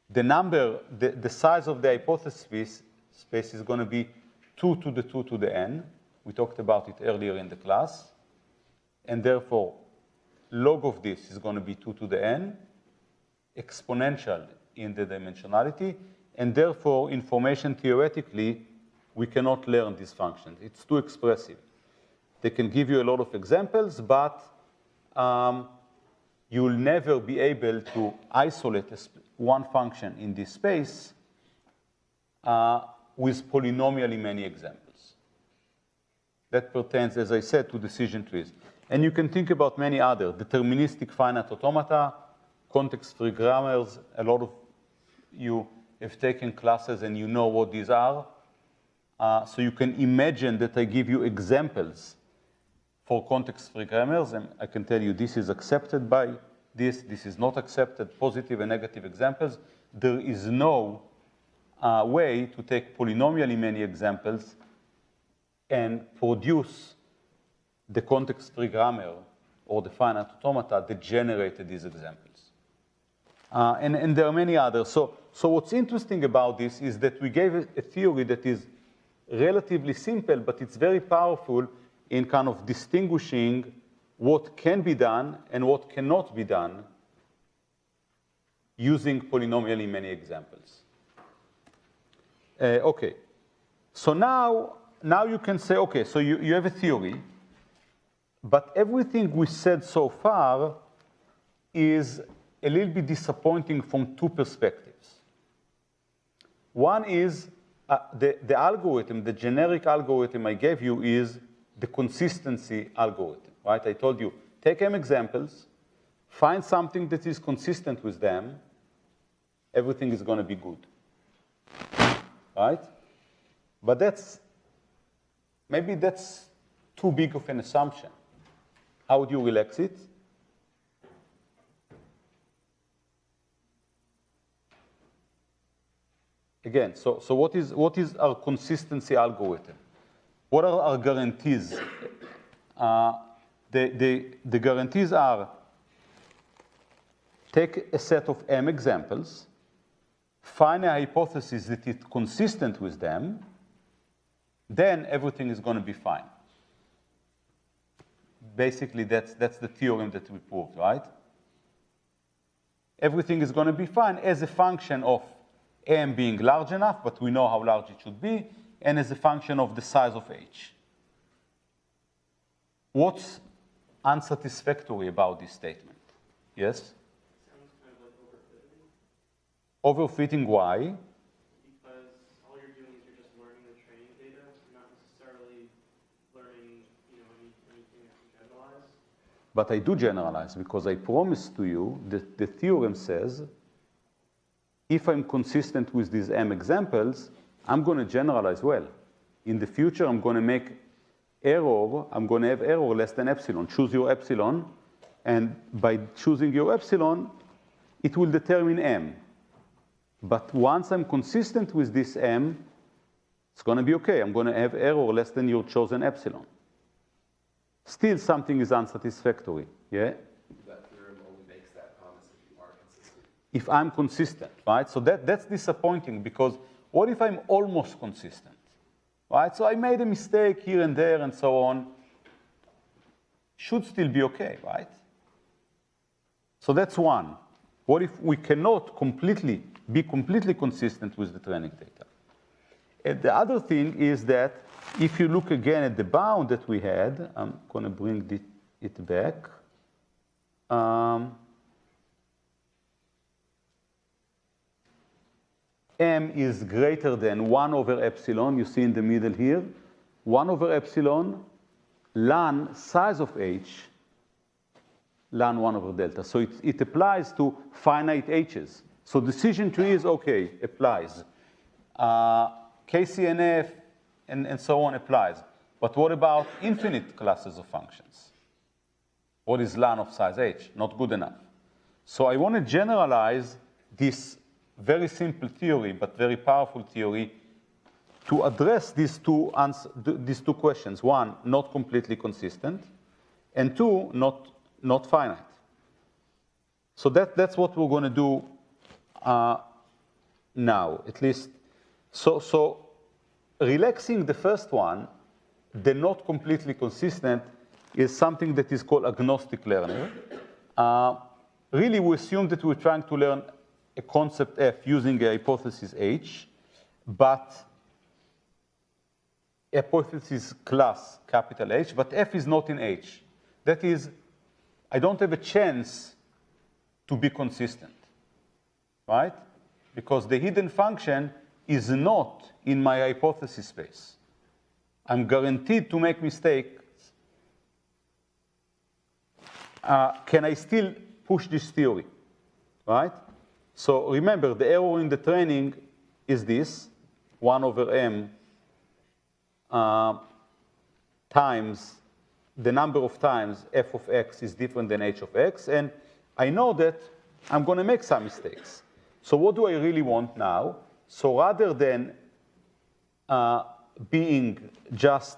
The number, the size of the hypothesis space is going to be 2 to the 2 to the n. We talked about it earlier in the class. And therefore, log of this is going to be 2 to the n, exponential in the dimensionality. And therefore, information theoretically, we cannot learn these functions. It's too expressive. They can give you a lot of examples, but you'll never be able to isolate one function in this space with polynomially many examples. That pertains, as I said, to decision trees. And you can think about many other, deterministic finite automata, context-free grammars. A lot of you have taken classes and you know what these are. So you can imagine that I give you examples for context-free grammars, and I can tell you this is accepted by this is not accepted, positive and negative examples. There is no way to take polynomially many examples and produce the context-free grammar or the finite automata that generated these examples. And there are many others. So what's interesting about this is that we gave a theory that is relatively simple, but it's very powerful in kind of distinguishing what can be done and what cannot be done using polynomially many examples. Okay, so now you can say, okay, so you have a theory, but everything we said so far is a little bit disappointing from 2 perspectives. One is the algorithm, the generic algorithm I gave you is the consistency algorithm, right? I told you, take M examples, find something that is consistent with them, everything is going to be good, right? But maybe that's too big of an assumption. How would you relax it? Again, so what is our consistency algorithm? What are our guarantees? The guarantees are take a set of M examples, find a hypothesis that is consistent with them, then everything is going to be fine. Basically, that's the theorem that we proved, right? Everything is going to be fine as a function of M being large enough, but we know how large it should be, and as a function of the size of H. What's unsatisfactory about this statement? Yes? Sounds kind of like overfitting. Overfitting, why? Because all you're doing is you're just learning the training data. You're not necessarily learning, anything that can generalize. But I do generalize because I promised to you that the theorem says if I'm consistent with these M examples, I'm going to generalize well. In the future, I'm going to make error, I'm going to have error less than epsilon. Choose your epsilon, and by choosing your epsilon, it will determine M. But once I'm consistent with this M, it's going to be okay. I'm going to have error less than your chosen epsilon. Still, something is unsatisfactory, yeah? That theorem only makes that promise if you are consistent. If I'm consistent, right? So that's disappointing because what if I'm almost consistent, right? So I made a mistake here and there and so on. should still be okay, right? So that's one. What if we cannot be completely consistent with the training data? And the other thing is that if you look again at the bound that we had, I'm going to bring it back. M is greater than 1 over epsilon, you see in the middle here. 1 over epsilon, ln size of h, ln 1 over delta. So it applies to finite h's. So decision tree is okay, applies. KCNF and so on applies. But what about infinite classes of functions? What is ln of size h? Not good enough. So I want to generalize this very simple theory, but very powerful theory, to address these two questions. One, not completely consistent, and two, not finite. So that's what we're going to do now, at least. So relaxing the first one, the not completely consistent, is something that is called agnostic learning. Really, we assume that we're trying to learn a concept F using a hypothesis H, but hypothesis class capital H, but F is not in H. That is, I don't have a chance to be consistent, right? Because the hidden function is not in my hypothesis space. I'm guaranteed to make mistakes. Can I still push this theory, right? So remember, the error in the training is this, 1 over m times the number of times f of x is different than h of x, and I know that I'm going to make some mistakes. So what do I really want now? So rather than being just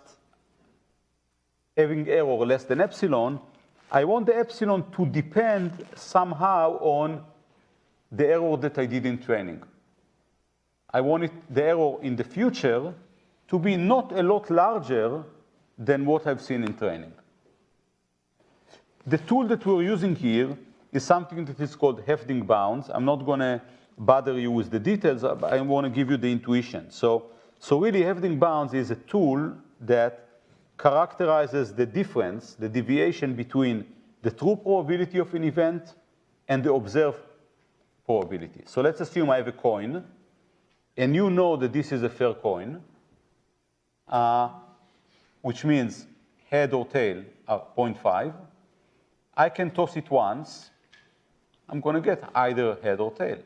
having error less than epsilon, I want the epsilon to depend somehow on the error that I did in training. I want the error in the future to be not a lot larger than what I've seen in training. The tool that we're using here is something that is called hefting bounds. I'm not going to bother you with the details. I want to give you the intuition. So really, hefting bounds is a tool that characterizes the difference, the deviation between the true probability of an event and the observed probability. So let's assume I have a coin, and you know that this is a fair coin, which means head or tail are 0.5. I can toss it once. I'm going to get either head or tail.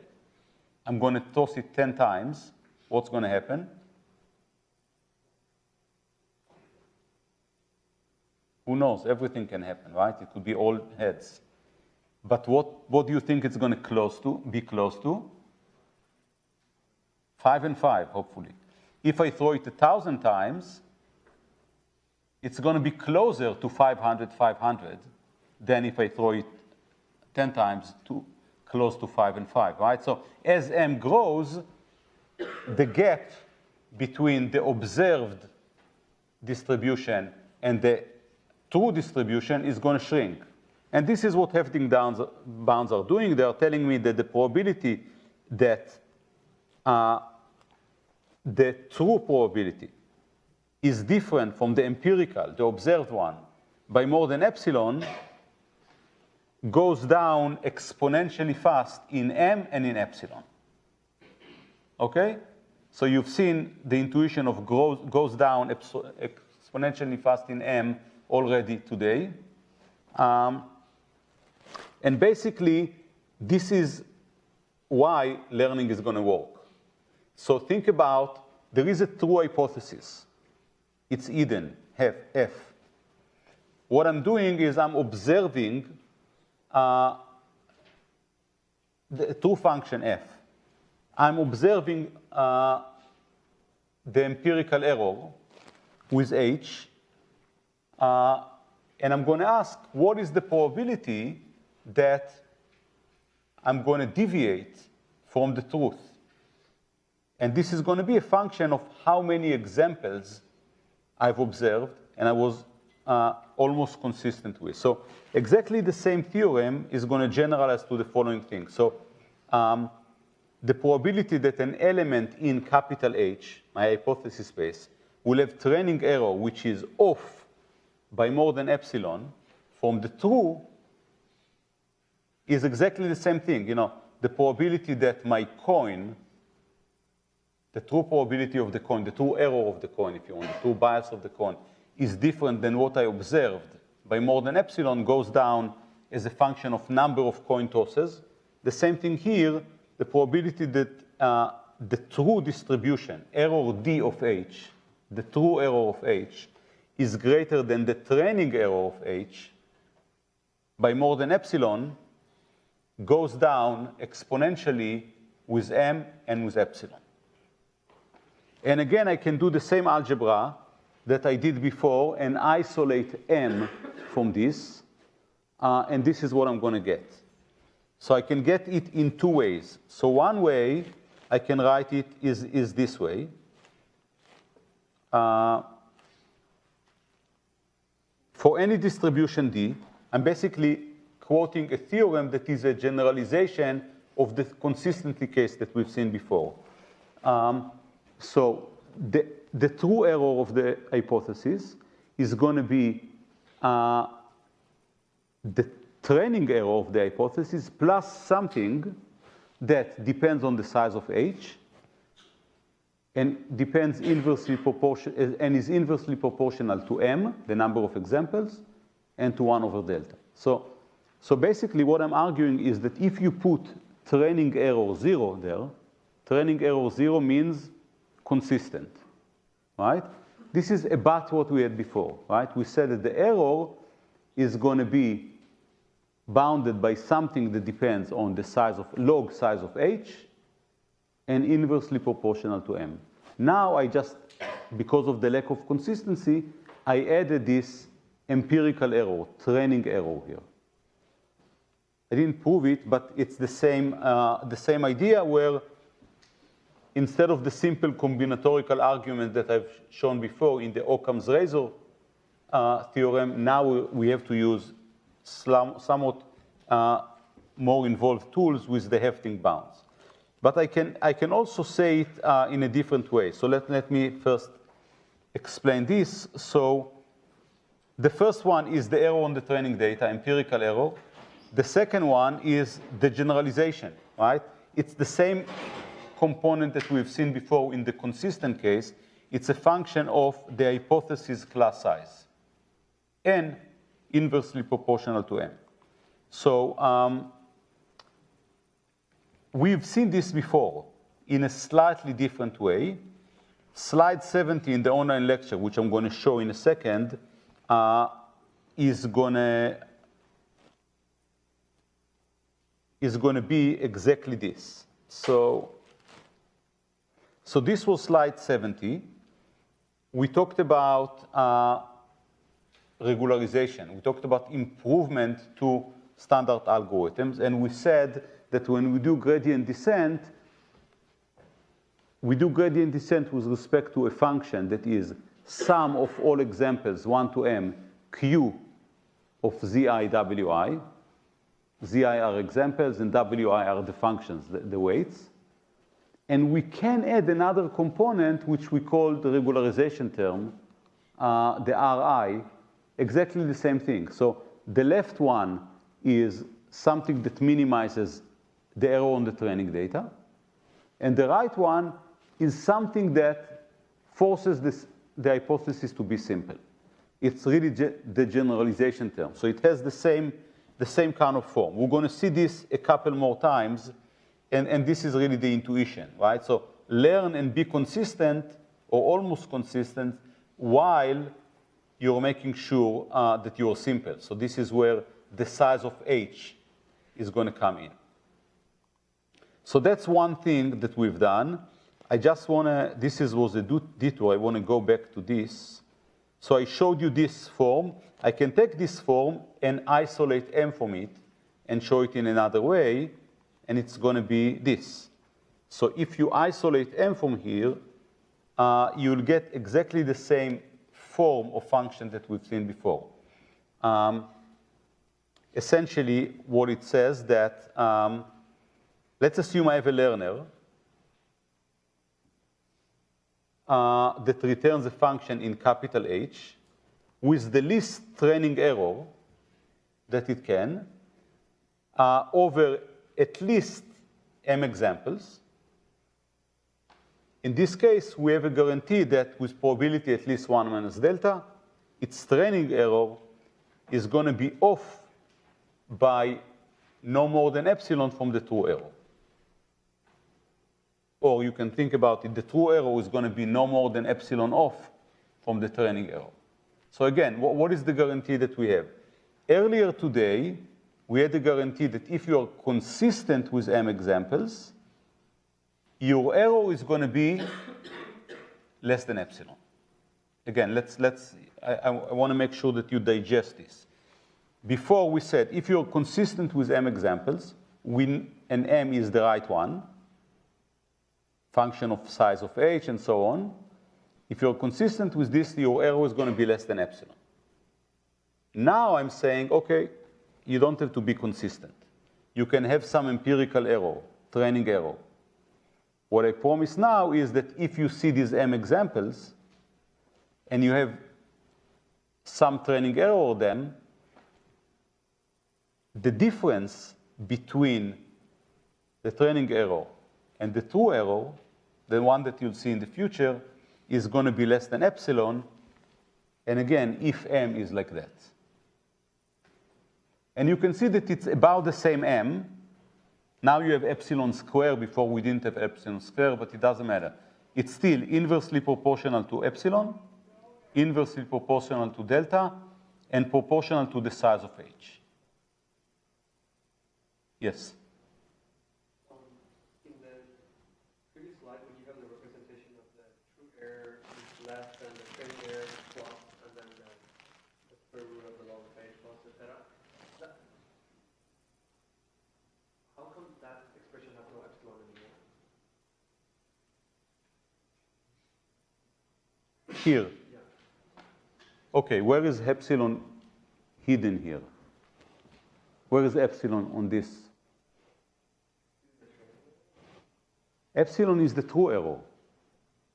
I'm going to toss it 10 times. What's going to happen? Who knows? Everything can happen, right? It could be all heads. But what do you think it's going to be close to? 5 and 5, hopefully. If I throw it 1,000 times, it's going to be closer to 500, 500 than if I throw it 10 times close to 5 and 5, right? So as m grows, the gap between the observed distribution and the true distribution is going to shrink. And this is what hefting bounds are doing. They are telling me that the probability that the true probability is different from the empirical, the observed one, by more than epsilon goes down exponentially fast in m and in epsilon. Okay? So you've seen the intuition of goes down exponentially fast in m already today. And basically, this is why learning is going to work. So think about, there is a true hypothesis. It's hidden, F. What I'm doing is I'm observing the true function f. I'm observing the empirical error with h, and I'm going to ask, what is the probability that I'm going to deviate from the truth? And this is going to be a function of how many examples I've observed, and I was almost consistent with. So exactly the same theorem is going to generalize to the following thing. So the probability that an element in capital H, my hypothesis space, will have training error which is off by more than epsilon from the true is exactly the same thing. You know, the probability that my coin, the true probability of the coin, the true error of the coin, if you want, the true bias of the coin, is different than what I observed by more than epsilon goes down as a function of number of coin tosses. The same thing here, the probability that the true distribution, error D of H, the true error of H, is greater than the training error of H by more than epsilon goes down exponentially with M and with epsilon. And again, I can do the same algebra that I did before and isolate M from this, and this is what I'm going to get. So I can get it in two ways. So one way I can write it is this way. For any distribution D, I'm basically quoting a theorem that is a generalization of the consistency case that we've seen before. So the true error of the hypothesis is going to be the training error of the hypothesis plus something that depends on the size of H and depends inversely proportional and is inversely proportional to M, the number of examples, and to 1 over delta. So basically what I'm arguing is that if you put training error 0 there, training error 0 means consistent, right? This is about what we had before, right? We said that the error is going to be bounded by something that depends on the size of log size of H and inversely proportional to M. Now I just, because of the lack of consistency, I added this empirical error, training error here. I didn't prove it, but it's the same idea where instead of the simple combinatorial argument that I've shown before in the Occam's razor theorem, now we have to use somewhat more involved tools with the hefting bounds. But I can also say it in a different way. So let me first explain this. So the first one is the error on the training data, empirical error. The second one is the generalization, right? It's the same component that we've seen before in the consistent case. It's a function of the hypothesis class size, n inversely proportional to m. So we've seen this before in a slightly different way. Slide 70 in the online lecture, which I'm going to show in a second, is going to be exactly this. So this was slide 70. We talked about regularization. We talked about improvement to standard algorithms, and we said that when we do gradient descent, we do gradient descent with respect to a function that is sum of all examples 1 to m q of zi wi. Zi are examples and wi are the functions, the weights. And we can add another component which we call the regularization term, the ri, exactly the same thing. So the left one is something that minimizes the error on the training data. And the right one is something that forces the hypothesis to be simple. It's really the generalization term. So it has the same kind of form. We're going to see this a couple more times, and this is really the intuition, right? So learn and be consistent, or almost consistent, while you're making sure that you're simple. So this is where the size of H is going to come in. So that's one thing that we've done. I just want to, was a detour. I want to go back to this. So I showed you this form. I can take this form and isolate M from it and show it in another way, and it's going to be this. So if you isolate M from here, you'll get exactly the same form of function that we've seen before. Essentially, what it says that, let's assume I have a learner that returns a function in capital H with the least training error that it can over at least m examples. In this case, we have a guarantee that with probability at least 1 minus delta, its training error is going to be off by no more than epsilon from the true error. Or you can think about it, the true error is going to be no more than epsilon off from the training error. So again, what is the guarantee that we have? Earlier today, we had the guarantee that if you're consistent with m examples, your error is going to be less than epsilon. Again, I want to make sure that you digest this. Before we said, if you're consistent with m examples, and m is the right one, function of size of h and so on, if you're consistent with this, your error is going to be less than epsilon. Now I'm saying, okay, you don't have to be consistent. You can have some empirical error, training error. What I promise now is that if you see these m examples and you have some training error of them, the difference between the training error and the true error, the one that you'll see in the future, is going to be less than epsilon. And again, if m is like that. And you can see that it's about the same m. Now you have epsilon squared. Before we didn't have epsilon squared, but it doesn't matter. It's still inversely proportional to epsilon, inversely proportional to delta, and proportional to the size of h. Yes? In the previous slide, when you have the representation of the true error is less than the training error plus, and then the square root of the log of h plus, etc. How come that expression has no epsilon in the end? Here. Yeah. Okay, where is epsilon hidden here? Where is epsilon on this? Epsilon is the true error,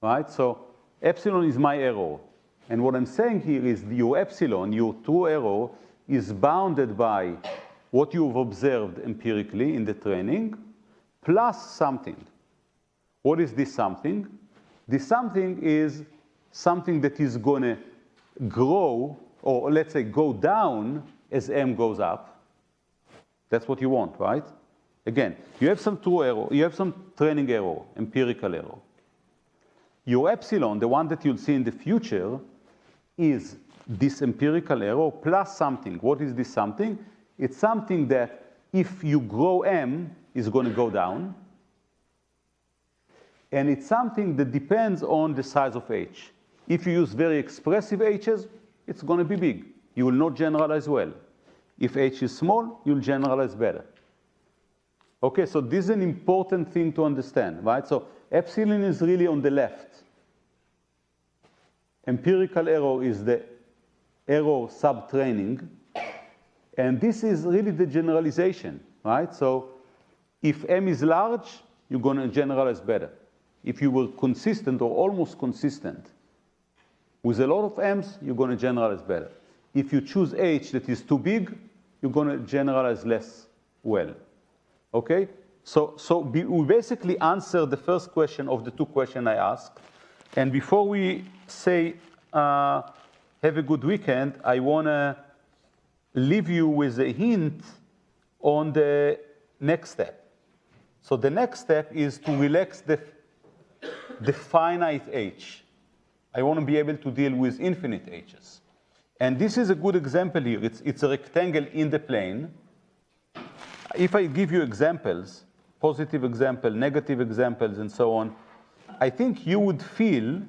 right? So epsilon is my error. And what I'm saying here is your epsilon, your true error, is bounded by what you've observed empirically in the training, plus something. What is this something? This something is something that is going to grow, or let's say go down as m goes up. That's what you want, right? Again, you have some true error, you have some training error, empirical error. Your epsilon, the one that you'll see in the future, is this empirical error plus something. What is this something? It's something that if you grow m, is going to go down. And it's something that depends on the size of h. If you use very expressive h's, it's going to be big. You will not generalize well. If h is small, you'll generalize better. Okay, so this is an important thing to understand, right? So epsilon is really on the left. Empirical error is the error sub-training. And this is really the generalization, right? So if m is large, you're going to generalize better. If you were consistent or almost consistent with a lot of m's, you're going to generalize better. If you choose h that is too big, you're going to generalize less well. Okay? So we basically answered the first question of the two questions I asked. And before we say have a good weekend, I want to leave you with a hint on the next step. So the next step is to relax the finite h. I want to be able to deal with infinite h's. And this is a good example here. It's a rectangle in the plane. If I give you examples, positive example, negative examples, and so on, I think you would feel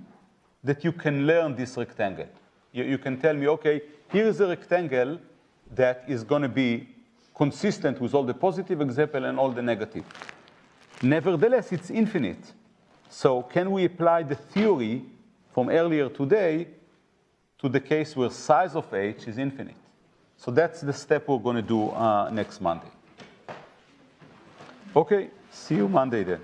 that you can learn this rectangle. You can tell me, okay, here is a rectangle that is going to be consistent with all the positive example and all the negative. Nevertheless, it's infinite. So can we apply the theory from earlier today to the case where size of H is infinite. So that's the step we're going to do next Monday. Okay, see you Monday then.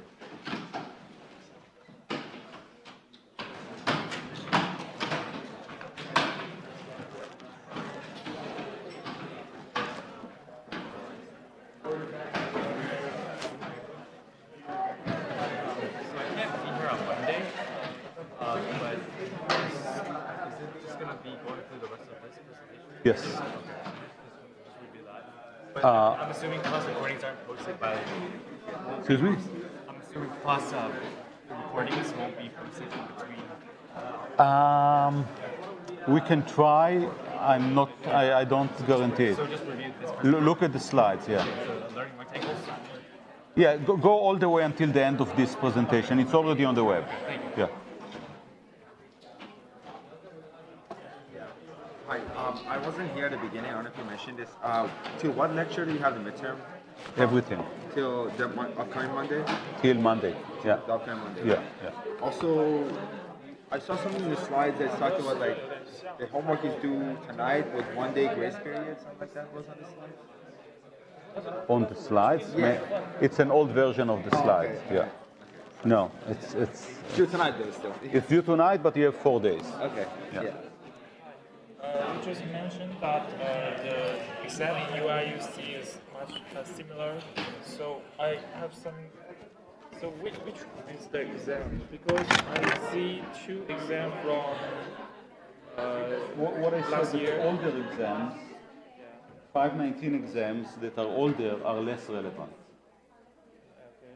Yes. But I'm assuming class recordings aren't posted by. Excuse me? I'm assuming class recordings won't be posted in between. We can try. I'm not. I don't guarantee it. So just review this. Look at the slides. Yeah. So learning rectangles. Yeah. Go all the way until the end of this presentation. It's already on the web. Yeah. Hi, I wasn't here at the beginning. I don't know if you mentioned this. Till what lecture do you have the midterm? Everything. Till the upcoming Monday? Till Monday. Yeah. The upcoming Monday. Yeah. Yeah. Also, I saw something in the slides that talked about like the homework is due tonight with 1 day grace period, something like that was on the slide. On the slides. Yeah. It's an old version of the slides. Okay. Yeah. No, it's Due tonight though still. it's due tonight, but you have 4 days. Okay. Yeah. Yeah. You just mentioned that the exam in UIUC is much similar. So I have some. So which is the exam? Because I see 2 exams from What I last said, year. the older exams, 519 exams that are older are less relevant. Okay.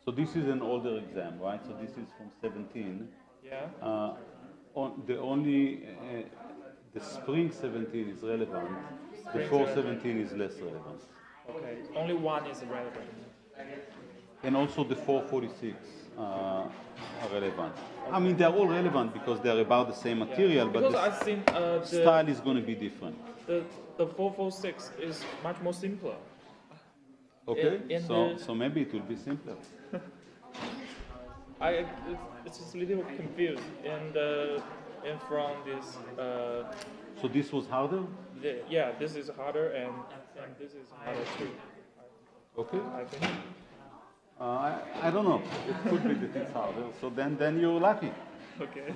So this is an older exam, right? So this is from 17. Yeah. The spring 17 is relevant. The fall 17 is less relevant. Okay. Only one is relevant. And also the 446 are relevant. I mean, they're all relevant because they're about the same material, but Because the I think style is going to be different. the 446 is much more simpler. Okay, in so maybe it will be simpler. It's just a little confused and from this So this was harder? yeah, this is harder and this is harder too. Okay. I think. I don't know. It could be that it's harder. So then you're lucky. Okay.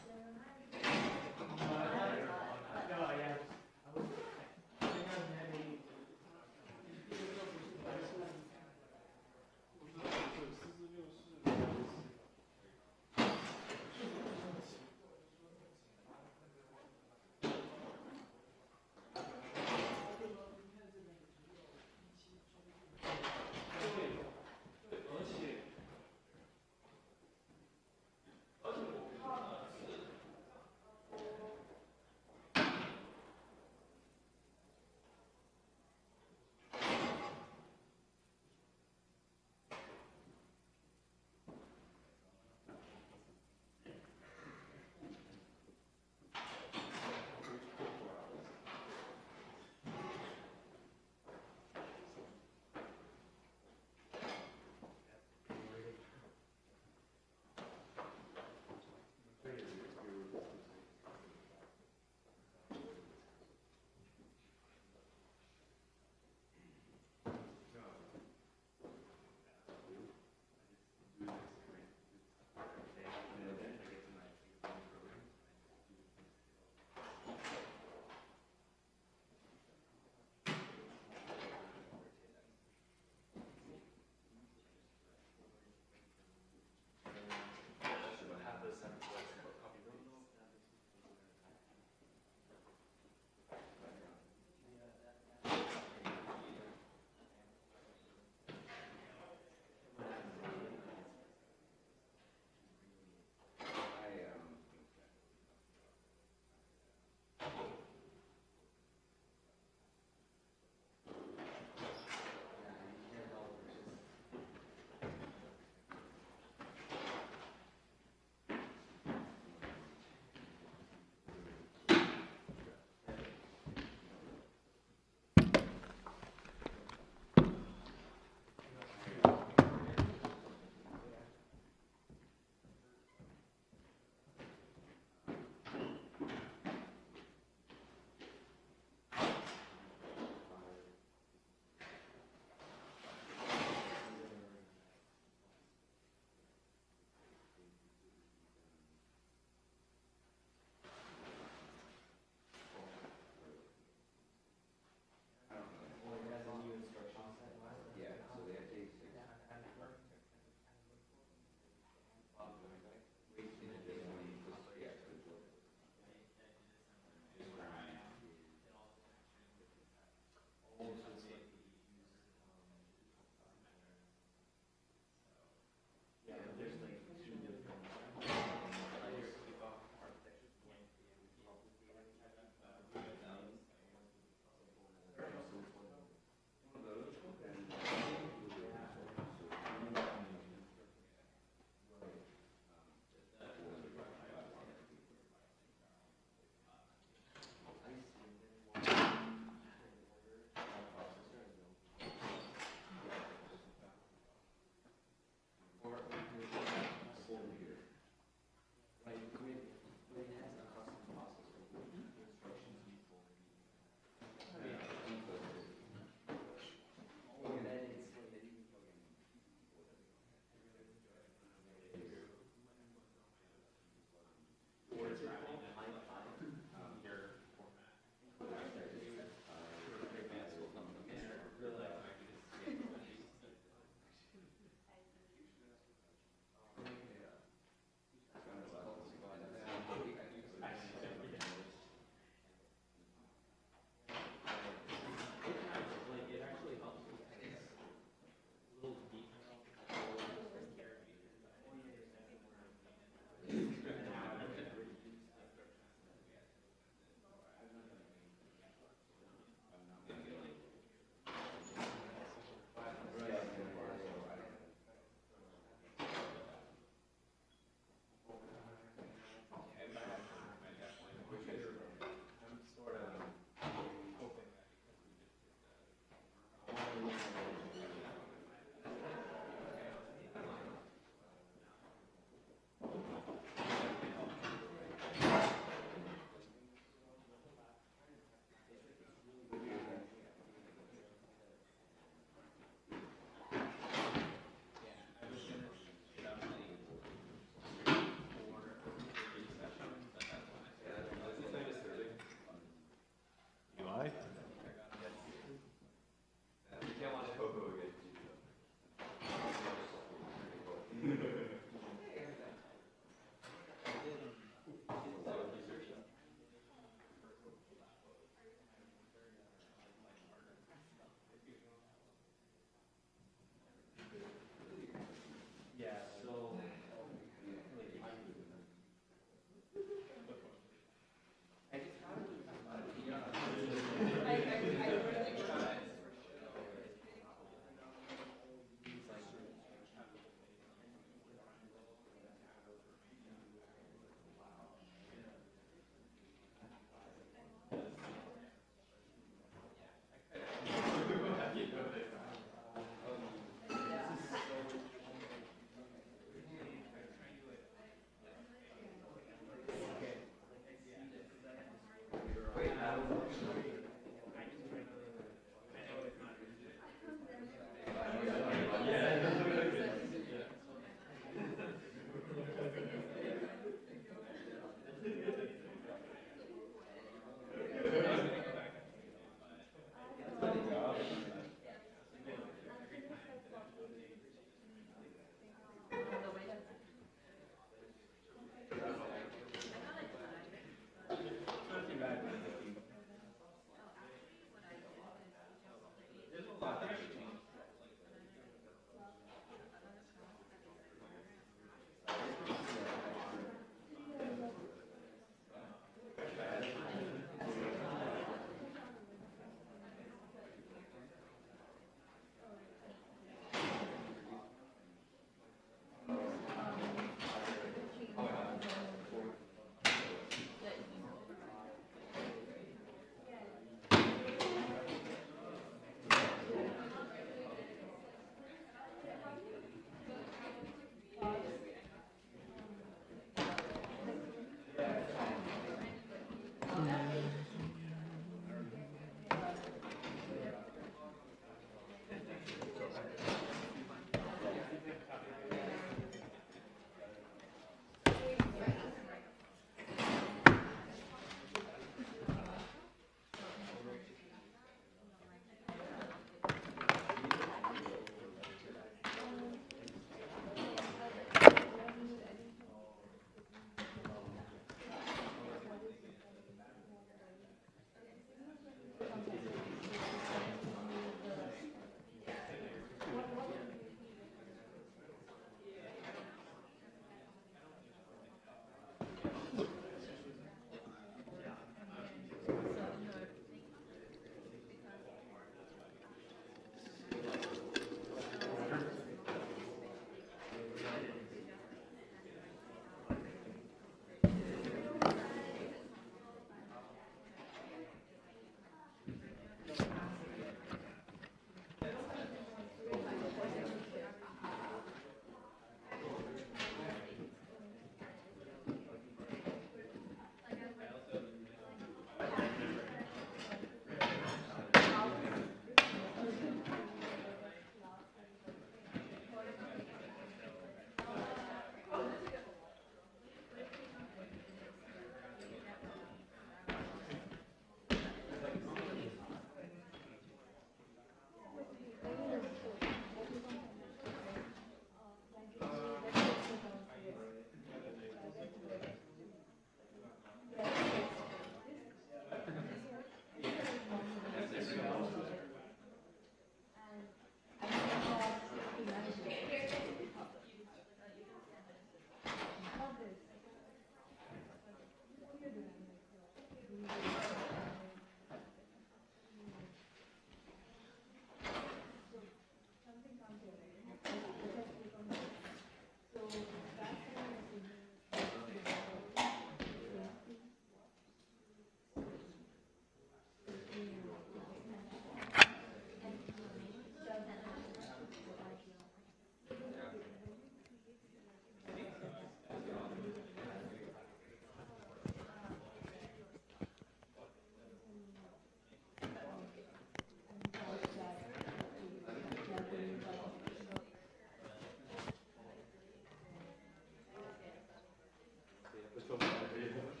so much.